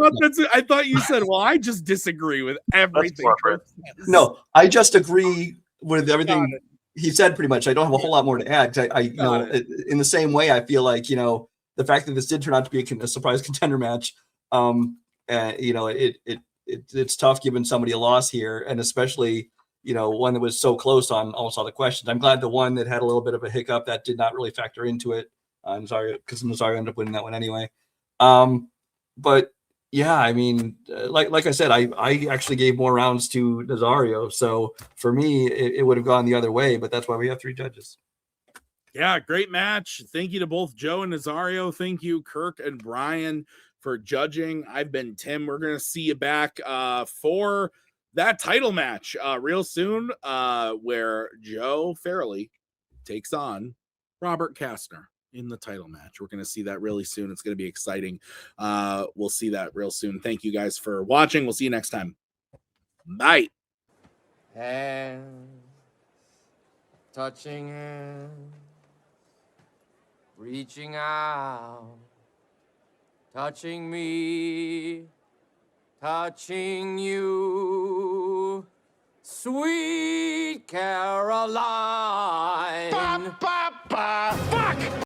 [SPEAKER 3] I thought you said, well, I just disagree with everything Kirk says.
[SPEAKER 4] No, I just agree with everything he said pretty much. I don't have a whole lot more to add. In the same way, I feel like, the fact that this did turn out to be a surprise contender match, it's tough giving somebody a loss here, and especially one that was so close on almost all the questions. I'm glad the one that had a little bit of a hiccup that did not really factor into it. Nazario, because Nazario ended up winning that one anyway. But yeah, I mean, like I said, I actually gave more rounds to Nazario. So for me, it would have gone the other way, but that's why we have 3 judges.
[SPEAKER 3] Yeah, great match. Thank you to both Joe and Nazario. Thank you, Kirk and Brian, for judging. I've been Tim. We're going to see you back for that title match real soon, where Joe Farrelly takes on Robert Kastner in the title match. We're going to see that really soon. It's going to be exciting. We'll see that real soon. Thank you guys for watching. We'll see you next time. Bye.
[SPEAKER 8] Hands, touching hands, reaching out, touching me, touching you, sweet Caroline.